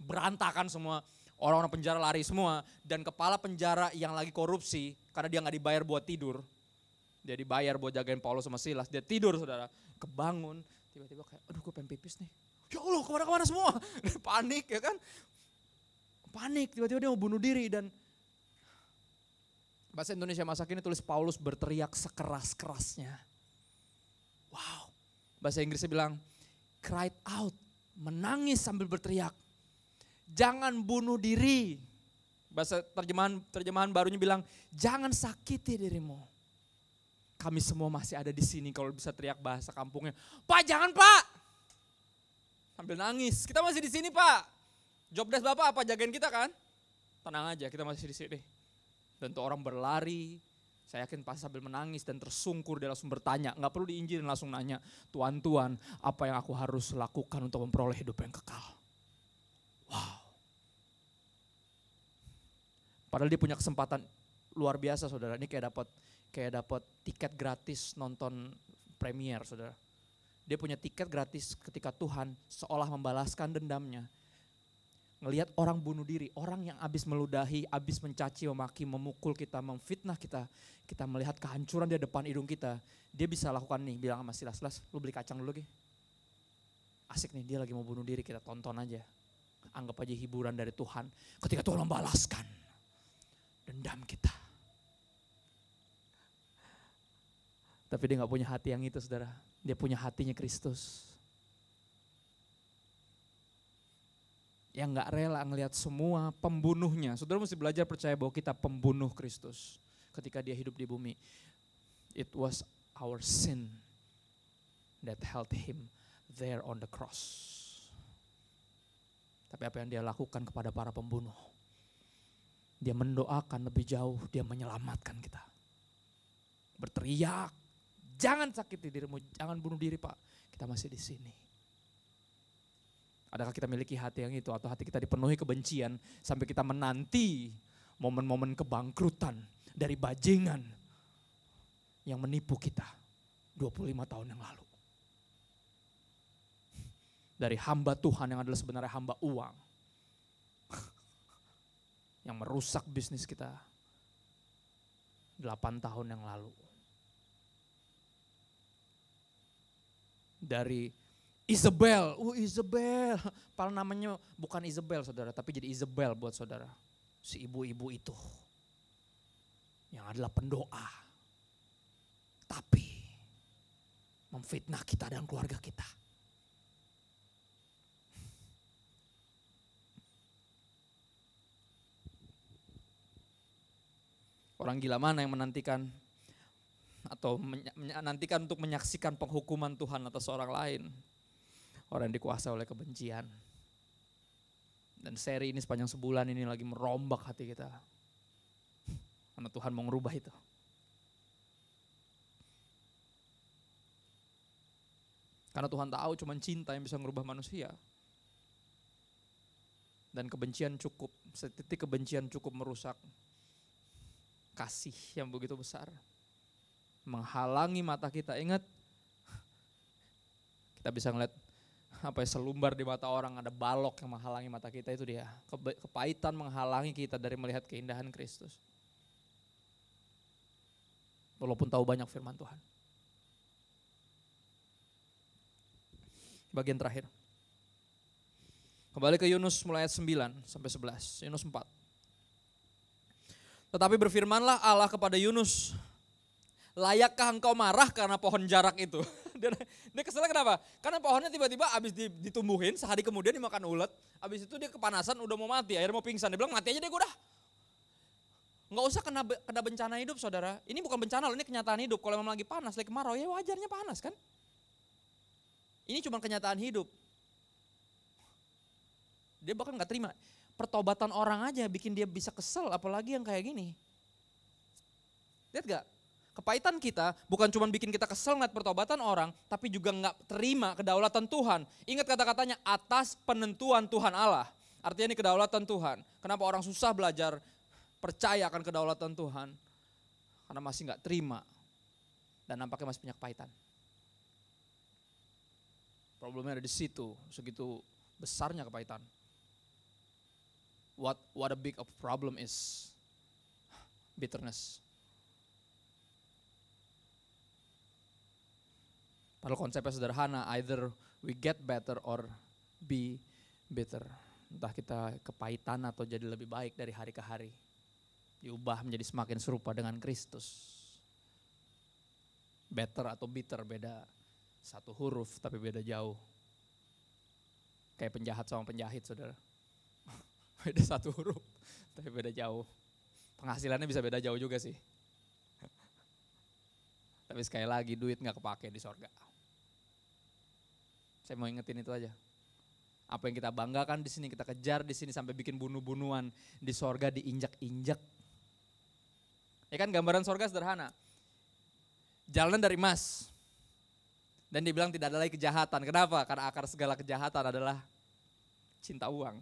Berantakan semua. Orang-orang penjara lari semua, dan kepala penjara yang lagi korupsi, karena dia gak dibayar buat tidur, dia dibayar buat jagain Paulus sama Silas, dia tidur saudara, kebangun, tiba-tiba kayak, aduh gue pengen pipis nih, ya Allah kemana-kemana semua, panik ya kan, panik, tiba-tiba dia mau bunuh diri, dan bahasa Indonesia masa kini tulis Paulus berteriak sekeras-kerasnya, wow, bahasa Inggrisnya bilang, cried out, menangis sambil berteriak. Jangan bunuh diri. Bahasa terjemahan barunya bilang, jangan sakiti dirimu. Kami semua masih ada di sini kalau bisa teriak bahasa kampungnya. Pak, jangan Pak. Sambil nangis. Kita masih di sini Pak. Jobdesk Bapak apa jagain kita kan? Tenang aja, kita masih di sini. Dan tuh orang berlari. Saya yakin pas sambil menangis dan tersungkur dia langsung bertanya. Gak perlu diinjilin, langsung nanya. Tuan, apa yang aku harus lakukan untuk memperoleh hidup yang kekal? Wow. Padahal dia punya kesempatan luar biasa saudara. Ini kayak dapat tiket gratis nonton premier saudara. Dia punya tiket gratis ketika Tuhan seolah membalaskan dendamnya. Ngelihat orang bunuh diri, orang yang habis meludahi, habis mencaci, memaki, memukul kita, memfitnah kita. Kita melihat kehancuran di depan hidung kita. Dia bisa lakukan nih, bilang sama Silas, lu beli kacang dulu Gi. Asik nih, dia lagi mau bunuh diri, kita tonton aja. Anggap aja hiburan dari Tuhan. Ketika Tuhan membalaskan dendam kita. Tapi dia gak punya hati yang itu saudara. Dia punya hatinya Kristus. yang gak rela ngelihat semua pembunuhnya. Saudara mesti belajar percaya bahwa kita pembunuh Kristus ketika dia hidup di bumi. It was our sin that held him there on the cross. Tapi apa yang dia lakukan kepada para pembunuh? Dia mendoakan lebih jauh, dia menyelamatkan kita. Berteriak, jangan sakiti dirimu, jangan bunuh diri Pak, kita masih di sini. Adakah kita miliki hati yang itu atau hati kita dipenuhi kebencian sampai kita menanti momen-momen kebangkrutan dari bajingan yang menipu kita 25 tahun yang lalu. Dari hamba Tuhan yang adalah sebenarnya hamba uang. Yang merusak bisnis kita 8 tahun yang lalu. Dari Isabel, Isabel, padahal namanya bukan Isabel saudara, tapi jadi Isabel buat saudara. Si ibu-ibu itu yang adalah pendoa, tapi memfitnah kita dan keluarga kita. Orang gila mana yang menantikan atau menantikan untuk menyaksikan penghukuman Tuhan atas orang lain? Orang yang dikuasai oleh kebencian. Dan seri ini sepanjang sebulan ini lagi merombak hati kita. Karena Tuhan mau ngerubah itu. Karena Tuhan tahu cuma cinta yang bisa ngerubah manusia. Dan kebencian cukup, setitik kebencian cukup merusak kasih yang begitu besar. Menghalangi mata kita. Ingat, kita bisa ngeliat selumbar di mata orang, ada balok yang menghalangi mata kita, itu dia. Kepahitan menghalangi kita dari melihat keindahan Kristus. Walaupun tahu banyak firman Tuhan. Bagian terakhir. Kembali ke Yunus mulai ayat 9 sampai 11. Yunus 4. Tetapi berfirmanlah Allah kepada Yunus, layakkah engkau marah karena pohon jarak itu? Dia keselnya kenapa? Karena pohonnya tiba-tiba habis ditumbuhin, sehari kemudian dimakan ulet, habis itu dia kepanasan udah mau mati, akhirnya mau pingsan. Dia bilang mati aja deh gue udah. Nggak usah kena bencana hidup saudara. Ini bukan bencana loh, ini kenyataan hidup. Kalau memang lagi panas, lagi kemarau, ya wajarnya panas kan. Ini cuma kenyataan hidup. Dia bahkan gak terima. Pertobatan orang aja bikin dia bisa kesel, apalagi yang kayak gini. Lihat gak? Kepahitan kita bukan cuma bikin kita kesel ngeliat pertobatan orang, tapi juga gak terima kedaulatan Tuhan. Ingat kata-katanya, atas penentuan Tuhan Allah. Artinya ini kedaulatan Tuhan. Kenapa orang susah belajar percaya akan kedaulatan Tuhan? Karena masih gak terima. Dan nampaknya masih punya kepahitan. Problemnya ada di situ, segitu besarnya kepahitan. What a big of problem is bitterness. Padahal konsepnya sederhana, either we get better or be bitter. Entah kita kepahitan atau jadi lebih baik dari hari ke hari. Diubah menjadi semakin serupa dengan Kristus. Better atau bitter beda satu huruf tapi beda jauh. Kayak penjahat sama penjahit saudara. Beda satu huruf tapi beda jauh. Penghasilannya bisa beda jauh juga sih. Tapi sekali lagi duit gak kepake di sorga. Saya mau ingetin itu aja. Apa yang kita banggakan di sini, kita kejar di sini sampai bikin bunuh-bunuhan, di sorga diinjak-injak. Ya kan gambaran sorga sederhana. Jalanan dari emas. Dan dibilang tidak ada lagi kejahatan. Kenapa? Karena akar segala kejahatan adalah cinta uang.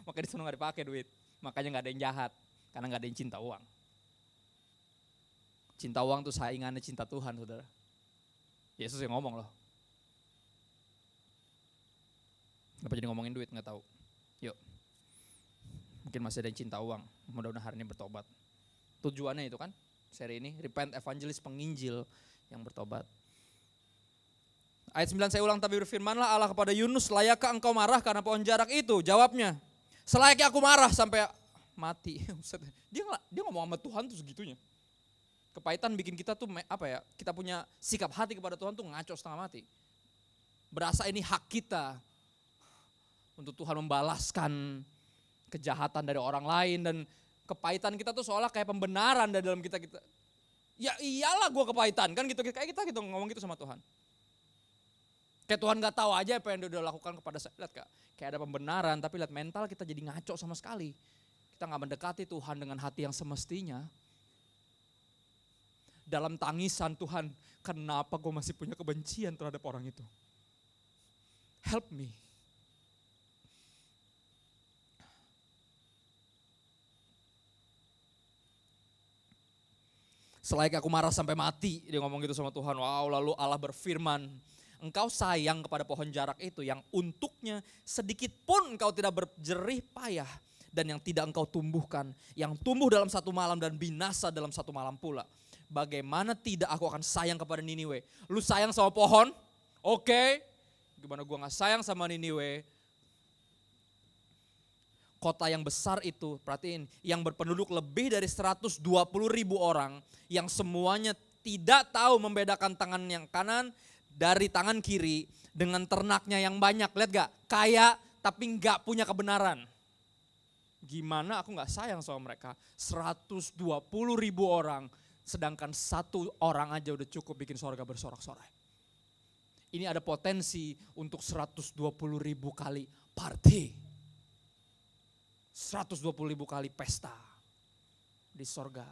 Makanya di sana gak dipakai duit. Makanya gak ada yang jahat. Karena gak ada yang cinta uang. Cinta uang tuh saingannya cinta Tuhan saudara. Yesus yang ngomong loh. Kenapa jadi ngomongin duit gak tahu. Yuk. Mungkin masih ada yang cinta uang. Mudah-mudahan hari ini bertobat. Tujuannya itu kan seri ini. Repent Evangelist, penginjil yang bertobat. Ayat 9 saya ulang, tapi berfirmanlah Allah kepada Yunus, layakkah engkau marah karena pohon jarak itu? Jawabnya, selayaknya aku marah sampai mati. Dia ngomong sama Tuhan tuh segitunya. Kepahitan bikin kita tuh kita punya sikap hati kepada Tuhan tuh ngaco setengah mati. Berasa ini hak kita. untuk Tuhan membalaskan kejahatan dari orang lain, dan kepahitan kita tuh seolah kayak pembenaran dari dalam kita. Ya iyalah gue kepahitan kan gitu, kayak kita gitu ngomong gitu sama Tuhan. Kayak Tuhan gak tahu aja apa yang dia udah lakukan kepada saya. Lihat Kak, kayak ada pembenaran, tapi lihat mental kita jadi ngaco sama sekali. Kita gak mendekati Tuhan dengan hati yang semestinya. Dalam tangisan, Tuhan, kenapa gue masih punya kebencian terhadap orang itu? Help me. Selain aku marah sampai mati, dia ngomong gitu sama Tuhan. Wow, lalu Allah berfirman, engkau sayang kepada pohon jarak itu yang untuknya sedikit pun engkau tidak berjerih payah, dan yang tidak engkau tumbuhkan, yang tumbuh dalam satu malam dan binasa dalam satu malam pula. Bagaimana tidak aku akan sayang kepada Niniwe? Lu sayang sama pohon? Oke. Gimana gua gak sayang sama Niniwe? Kota yang besar itu, perhatiin, yang berpenduduk lebih dari 120.000 orang, yang semuanya tidak tahu membedakan tangan yang kanan dari tangan kiri, dengan ternaknya yang banyak. Lihat gak? Kaya tapi gak punya kebenaran. Gimana aku gak sayang sama mereka? 120.000 orang, sedangkan satu orang aja udah cukup bikin sorga bersorak-sorai. Ini ada potensi untuk 120.000 kali party. 120.000 kali pesta di sorga.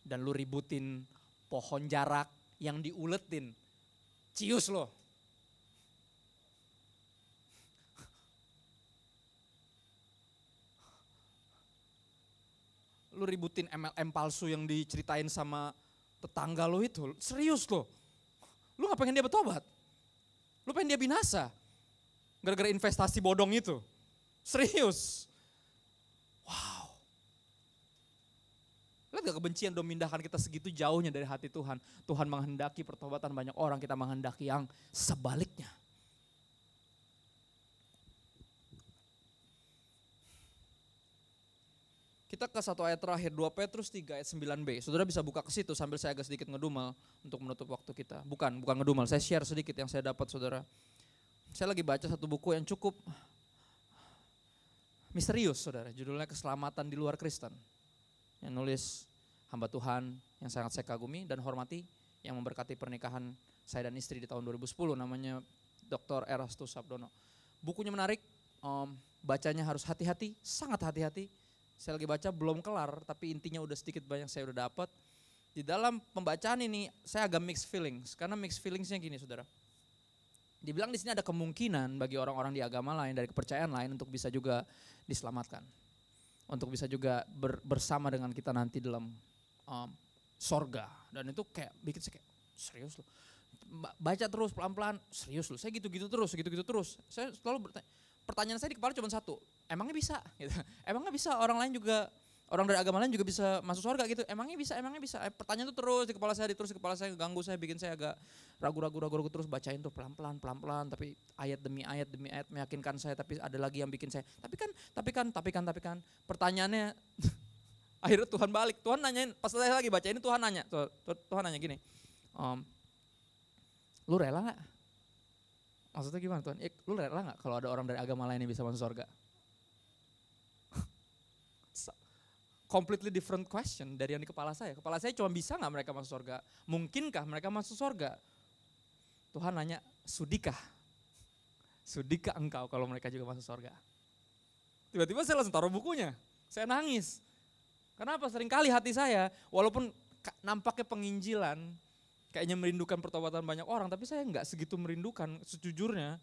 Dan lu ributin pohon jarak yang diuletin. Cius lo. Lu ributin MLM palsu yang diceritain sama tetangga lo itu. Serius lo. Lu gak pengen dia bertobat? Lu pengen dia binasa? Gara-gara investasi bodong itu? Serius? Wow. Lihat gak kebencian udah memindahkan kita segitu jauhnya dari hati Tuhan. Tuhan menghendaki pertobatan banyak orang, kita menghendaki yang sebaliknya. Kita ke satu ayat terakhir, 2 Petrus 3 ayat 9b. Saudara bisa buka ke situ sambil saya agak sedikit ngedumel untuk menutup waktu kita. Bukan ngedumel, saya share sedikit yang saya dapat saudara. Saya lagi baca satu buku yang cukup misterius saudara, judulnya Keselamatan di Luar Kristen. Yang nulis hamba Tuhan yang sangat saya kagumi dan hormati, yang memberkati pernikahan saya dan istri di tahun 2010, namanya Dr. Erastus Sabdono. Bukunya menarik, bacanya harus hati-hati, sangat hati-hati. Saya lagi baca belum kelar, tapi intinya udah sedikit banyak saya udah dapat. Di dalam pembacaan ini saya agak mixed feelings, karena mixed feelingsnya gini saudara. Dibilang di sini ada kemungkinan bagi orang-orang di agama lain, dari kepercayaan lain untuk bisa juga diselamatkan. Untuk bisa juga bersama dengan kita nanti dalam sorga. Dan itu kayak bikin saya kayak serius loh. Baca terus pelan-pelan, serius loh. Saya gitu-gitu terus. Saya selalu bertanya, pertanyaan saya di kepala cuma satu, emangnya bisa? Gitu. Emangnya bisa orang lain juga, orang dari agama lain juga bisa masuk surga gitu? Emangnya bisa? Pertanyaan itu terus di kepala saya, ganggu saya, bikin saya agak ragu-ragu terus bacain tuh pelan-pelan, tapi ayat demi ayat meyakinkan saya, tapi ada lagi yang bikin saya, tapi kan, pertanyaannya akhirnya Tuhan balik, Tuhan nanyain, pas saya lagi baca ini Tuhan nanya gini, lu rela gak? Maksudnya gimana Tuhan? Lu rela gak kalau ada orang dari agama lain yang bisa masuk surga? Completely different question dari yang di kepala saya. Kepala saya cuma bisa gak mereka masuk surga? Mungkinkah mereka masuk surga? Tuhan nanya, sudikah? Sudikah engkau kalau mereka juga masuk surga? Tiba-tiba saya langsung taruh bukunya. Saya nangis. Kenapa? Seringkali hati saya, walaupun nampaknya penginjilan, kayaknya merindukan pertobatan banyak orang, tapi saya enggak segitu merindukan, sejujurnya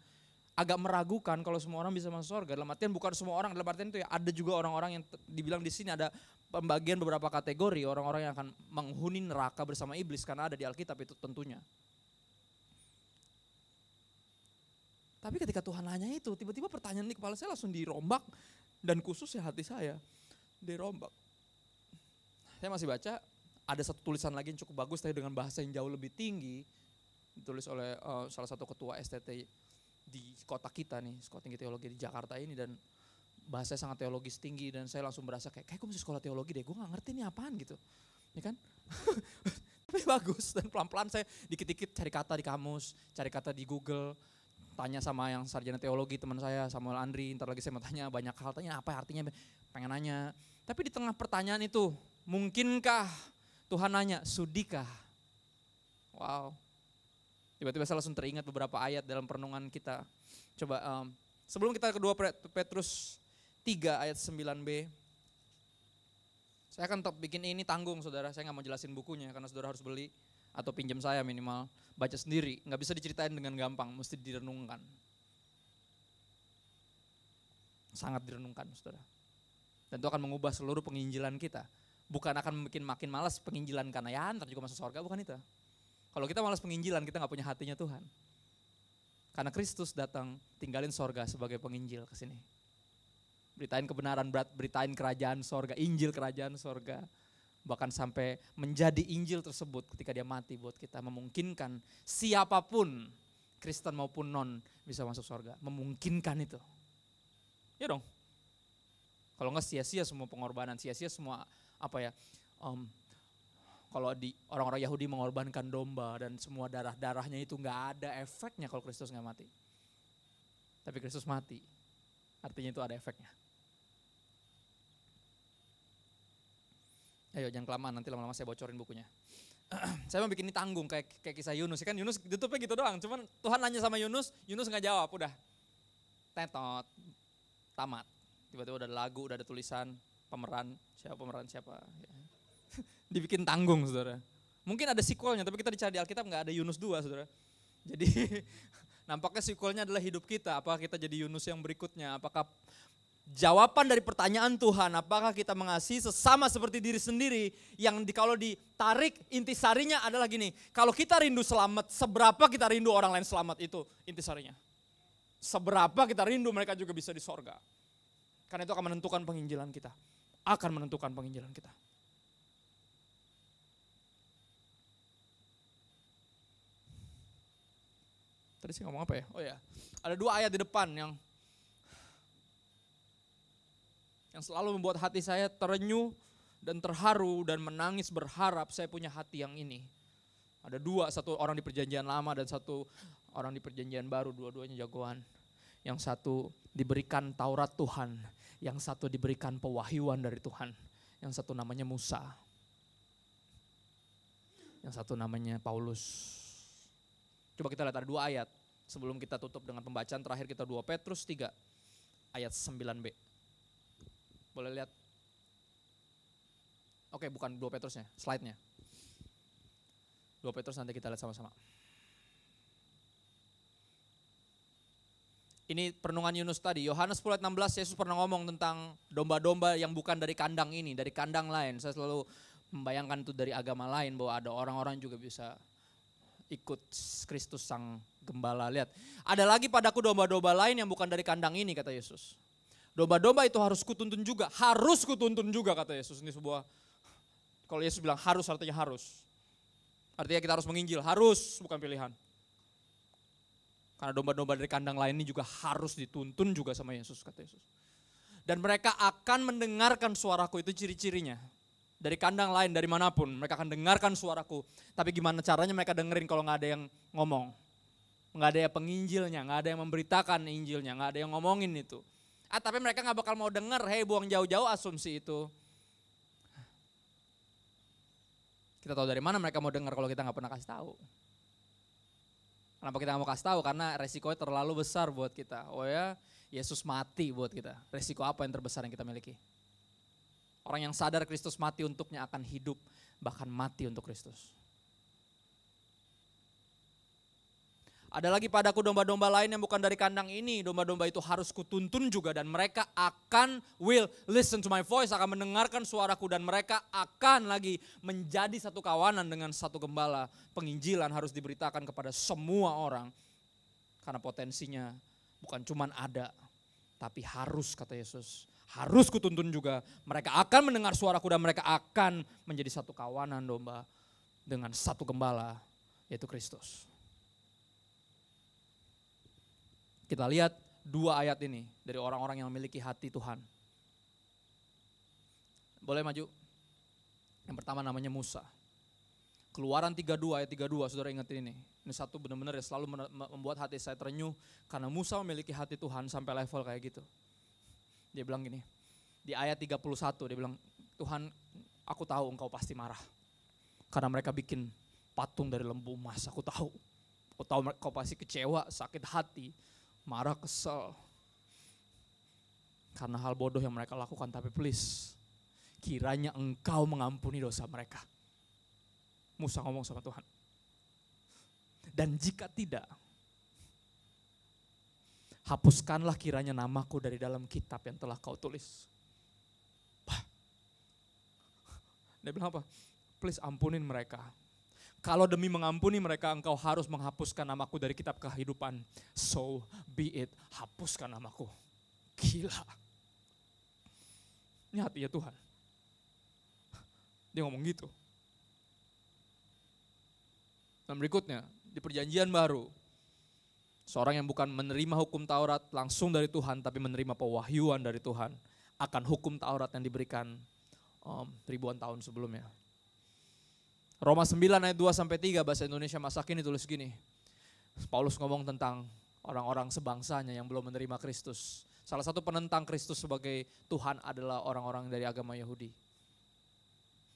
agak meragukan kalau semua orang bisa masuk surga. Dalam artian bukan semua orang, dalam artian itu ya ada juga orang-orang yang dibilang di sini ada pembagian beberapa kategori, orang-orang yang akan menghuni neraka bersama iblis, karena ada di Alkitab itu tentunya. Tapi ketika Tuhan nanya itu, tiba-tiba pertanyaan di kepala saya langsung dirombak, dan khususnya hati saya dirombak. Saya masih baca, ada satu tulisan lagi yang cukup bagus, tapi dengan bahasa yang jauh lebih tinggi, ditulis oleh salah satu ketua STT di kota kita nih, Sekolah Tinggi Teologi di Jakarta ini, dan bahasanya sangat teologis tinggi, dan saya langsung berasa kayak gue mesti sekolah teologi deh, gue gak ngerti ini apaan gitu, ya kan? Tapi bagus, dan pelan-pelan saya dikit-dikit cari kata di kamus, cari kata di Google, tanya sama yang sarjana teologi teman saya Samuel Andri, ntar lagi saya mau tanya banyak hal, tanya apa artinya, pengen nanya. Tapi di tengah pertanyaan itu, mungkinkah Tuhan nanya, sudikah? Wow, tiba-tiba saya langsung teringat beberapa ayat dalam perenungan kita. Coba sebelum kita ke 2 Petrus 3 ayat 9b. Saya akan bikin ini tanggung saudara, saya gak mau jelasin bukunya karena saudara harus beli atau pinjam saya minimal. Baca sendiri, gak bisa diceritain dengan gampang, mesti direnungkan. Sangat direnungkan saudara. Dan itu akan mengubah seluruh penginjilan kita. Bukan akan bikin makin malas penginjilan karena ya ntar juga masuk surga, bukan itu. Kalau kita malas penginjilan, kita gak punya hatinya Tuhan. Karena Kristus datang tinggalin sorga sebagai penginjil ke sini. Beritain kebenaran, beritain kerajaan sorga, Injil kerajaan sorga. Bahkan sampai menjadi Injil tersebut ketika dia mati buat kita. Memungkinkan siapapun, Kristen maupun non, bisa masuk sorga. Memungkinkan itu. Ya dong. Kalau enggak sia-sia semua pengorbanan, sia-sia semua kalau di orang-orang Yahudi mengorbankan domba dan semua darah-darahnya itu enggak ada efeknya kalau Kristus enggak mati. Tapi Kristus mati, artinya itu ada efeknya. Ayo jangan kelamaan, nanti lama-lama saya bocorin bukunya. Saya mau bikin ini tanggung kayak kisah Yunus. Kan Yunus tutupnya gitu doang, cuman Tuhan nanya sama Yunus gak jawab, udah tetot, tamat. Tiba-tiba udah ada lagu, udah ada tulisan, pemeran siapa. Ya. Dibikin tanggung saudara. Mungkin ada sequelnya, tapi kita dicari di Alkitab gak ada Yunus 2 saudara. Jadi nampaknya sequelnya adalah hidup kita, apakah kita jadi Yunus yang berikutnya, apakah jawaban dari pertanyaan Tuhan, apakah kita mengasihi sesama seperti diri sendiri, yang kalau ditarik intisarinya adalah gini, kalau kita rindu selamat, seberapa kita rindu orang lain selamat, itu intisarinya. Seberapa kita rindu mereka juga bisa di sorga. Karena itu akan menentukan penginjilan kita. Tadi sih ngomong apa ya? Oh ya, ada 2 ayat di depan yang selalu membuat hati saya terenyuh dan terharu dan menangis berharap saya punya hati yang ini. Ada 2, satu orang di perjanjian lama dan satu orang di perjanjian baru, dua-duanya jagoan. Yang satu diberikan Taurat Tuhan, yang satu diberikan pewahyuan dari Tuhan. Yang satu namanya Musa, yang satu namanya Paulus. Coba kita lihat ada 2 ayat sebelum kita tutup dengan pembacaan terakhir kita 2 Petrus 3 ayat 9b. Boleh lihat? Oke, bukan 2 Petrusnya, slide-nya. 2 Petrus nanti kita lihat sama-sama. Ini perenungan Yunus tadi, Yohanes 10 ayat 16, Yesus pernah ngomong tentang domba-domba yang bukan dari kandang ini, dari kandang lain. Saya selalu membayangkan itu dari agama lain, bahwa ada orang-orang juga bisa ikut Kristus sang gembala. Lihat, ada lagi padaku domba-domba lain yang bukan dari kandang ini, kata Yesus. Domba-domba itu harus kutuntun juga kata Yesus. Ini sebuah, kalau Yesus bilang harus artinya harus. Artinya kita harus menginjil, harus bukan pilihan. Karena domba-domba dari kandang lain ini juga harus dituntun juga sama Yesus, kata Yesus. Dan mereka akan mendengarkan suaraku, itu ciri-cirinya. Dari kandang lain, dari manapun, mereka akan dengarkan suaraku. Tapi gimana caranya mereka dengerin kalau gak ada yang ngomong? Gak ada yang penginjilnya, gak ada yang memberitakan injilnya, gak ada yang ngomongin itu. Tapi mereka gak bakal mau denger, buang jauh-jauh asumsi itu. Kita tahu dari mana mereka mau dengar kalau kita gak pernah kasih tahu. Kenapa kita gak mau kasih tahu? Karena resikonya terlalu besar buat kita. Oh ya, Yesus mati buat kita. Resiko apa yang terbesar yang kita miliki? Orang yang sadar Kristus mati untuknya akan hidup, bahkan mati untuk Kristus. Ada lagi padaku domba-domba lain yang bukan dari kandang ini. Domba-domba itu harus kutuntun juga, dan mereka will listen to my voice, akan mendengarkan suaraku, dan mereka akan lagi menjadi satu kawanan dengan satu gembala. Penginjilan harus diberitakan kepada semua orang. Karena potensinya bukan cuman ada, tapi harus, kata Yesus. Harus kutuntun juga. Mereka akan mendengar suaraku dan mereka akan menjadi satu kawanan domba dengan satu gembala, yaitu Kristus. Kita lihat 2 ayat ini dari orang-orang yang memiliki hati Tuhan. Boleh maju? Yang pertama namanya Musa. Keluaran 32 ayat 32, saudara ingetin ini. Ini satu benar-benar ya selalu membuat hati saya terenyuh. Karena Musa memiliki hati Tuhan sampai level kayak gitu. Dia bilang gini, di ayat 31 dia bilang, Tuhan aku tahu engkau pasti marah. Karena mereka bikin patung dari lembu emas, aku tahu. Aku tahu engkau pasti kecewa, sakit hati, marah, kesel. Karena hal bodoh yang mereka lakukan, tapi please, kiranya engkau mengampuni dosa mereka. Musa ngomong sama Tuhan. Dan jika tidak, hapuskanlah kiranya namaku dari dalam kitab yang telah kau tulis. Dia bilang apa? Please ampunin mereka. Kalau demi mengampuni mereka engkau harus menghapuskan namaku dari kitab kehidupan. So be it, hapuskan namaku. Gila. Ini hatinya Tuhan. Dia ngomong gitu. Dan berikutnya, di perjanjian baru, seorang yang bukan menerima hukum Taurat langsung dari Tuhan, tapi menerima pewahyuan dari Tuhan, akan hukum Taurat yang diberikan ribuan tahun sebelumnya. Roma 9 ayat 2-3 bahasa Indonesia masa kini tulis gini. Paulus ngomong tentang orang-orang sebangsanya yang belum menerima Kristus. Salah satu penentang Kristus sebagai Tuhan adalah orang-orang dari agama Yahudi.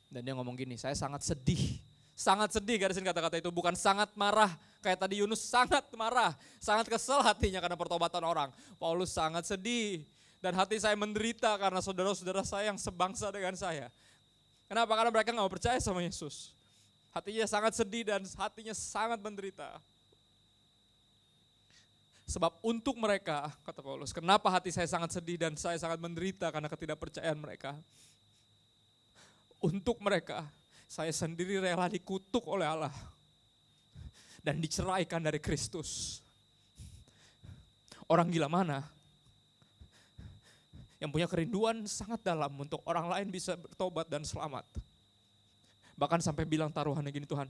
Dan dia ngomong gini, saya sangat sedih garisin kata-kata itu, bukan sangat marah. Kayak tadi Yunus sangat marah, sangat kesel hatinya karena pertobatan orang. Paulus sangat sedih dan hati saya menderita karena saudara-saudara saya yang sebangsa dengan saya. Kenapa? Karena mereka gak percaya sama Yesus. Hatinya sangat sedih dan hatinya sangat menderita. Sebab untuk mereka, kata Paulus, kenapa hati saya sangat sedih dan saya sangat menderita karena ketidakpercayaan mereka. Untuk mereka, saya sendiri rela dikutuk oleh Allah dan diceraikan dari Kristus. Orang gila mana yang punya kerinduan sangat dalam untuk orang lain bisa bertobat dan selamat. Bahkan sampai bilang taruhannya gini, Tuhan,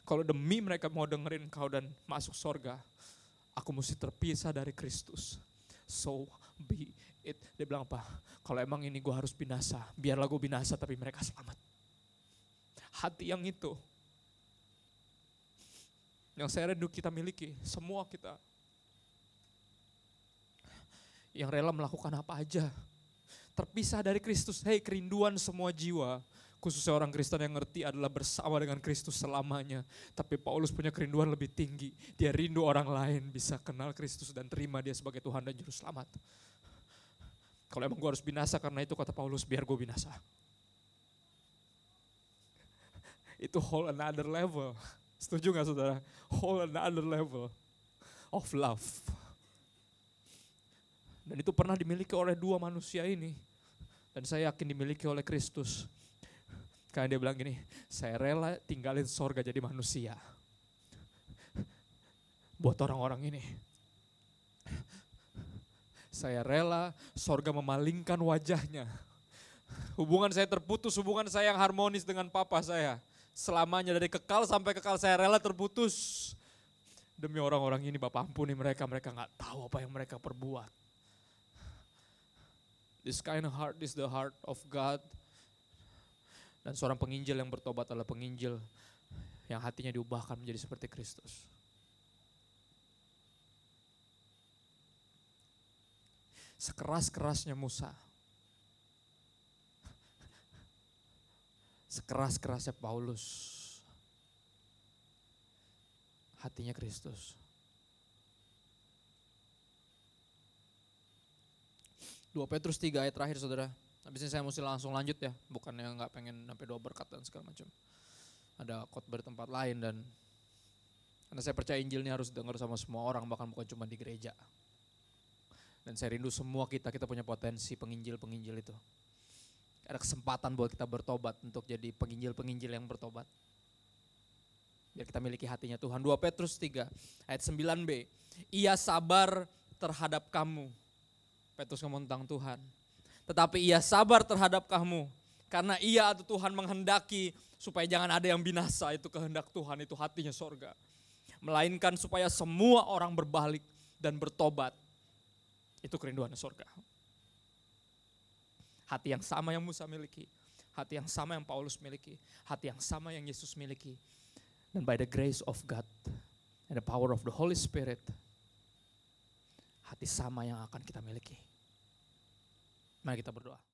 kalau demi mereka mau dengerin Kau dan masuk surga, aku mesti terpisah dari Kristus. So be it. Dia bilang apa? Kalau emang ini gue harus binasa, biarlah gue binasa tapi mereka selamat. Hati yang itu, yang saya rindu kita miliki, semua kita. Yang rela melakukan apa aja, terpisah dari Kristus. Hei, kerinduan semua jiwa, khususnya orang Kristen yang ngerti adalah bersama dengan Kristus selamanya. Tapi Paulus punya kerinduan lebih tinggi, dia rindu orang lain bisa kenal Kristus dan terima dia sebagai Tuhan dan Juru Selamat. Kalau emang gue harus binasa karena itu, kata Paulus, biar gue binasa. Itu whole another level. Setuju gak saudara? Whole another level of love. Dan itu pernah dimiliki oleh dua manusia ini. Dan saya yakin dimiliki oleh Kristus. Karena dia bilang gini, saya rela tinggalin sorga jadi manusia. Buat orang-orang ini. Saya rela sorga memalingkan wajahnya. Hubungan saya terputus, hubungan saya yang harmonis dengan papa saya. Selamanya dari kekal sampai kekal saya rela terputus. Demi orang-orang ini Bapak ampuni mereka, mereka gak tahu apa yang mereka perbuat. This kind of heart is the heart of God. Dan seorang penginjil yang bertobat adalah penginjil yang hatinya diubahkan menjadi seperti Kristus. Sekeras-kerasnya Musa, sekeras-kerasnya Paulus, hatinya Kristus. 2 Petrus 3 ayat terakhir saudara. Habis ini saya mesti langsung lanjut ya, bukannya gak pengen sampai doa berkat dan segala macam. Ada khotbah di tempat lain dan karena saya percaya Injil ini harus dengar sama semua orang, bahkan bukan cuma di gereja. Dan saya rindu semua kita punya potensi penginjil-penginjil itu. Ada kesempatan buat kita bertobat untuk jadi penginjil-penginjil yang bertobat. Biar kita miliki hatinya Tuhan. 2 Petrus 3 ayat 9b. Ia sabar terhadap kamu. Petrus ngomong tentang Tuhan. Tetapi ia sabar terhadap kamu. Karena ia atau Tuhan menghendaki supaya jangan ada yang binasa. Itu kehendak Tuhan, itu hatinya sorga. Melainkan supaya semua orang berbalik dan bertobat. Itu kerinduan sorga. Hati yang sama yang Musa miliki, hati yang sama yang Paulus miliki, hati yang sama yang Yesus miliki. Dan by the grace of God and the power of the Holy Spirit, hati sama yang akan kita miliki. Mari kita berdoa.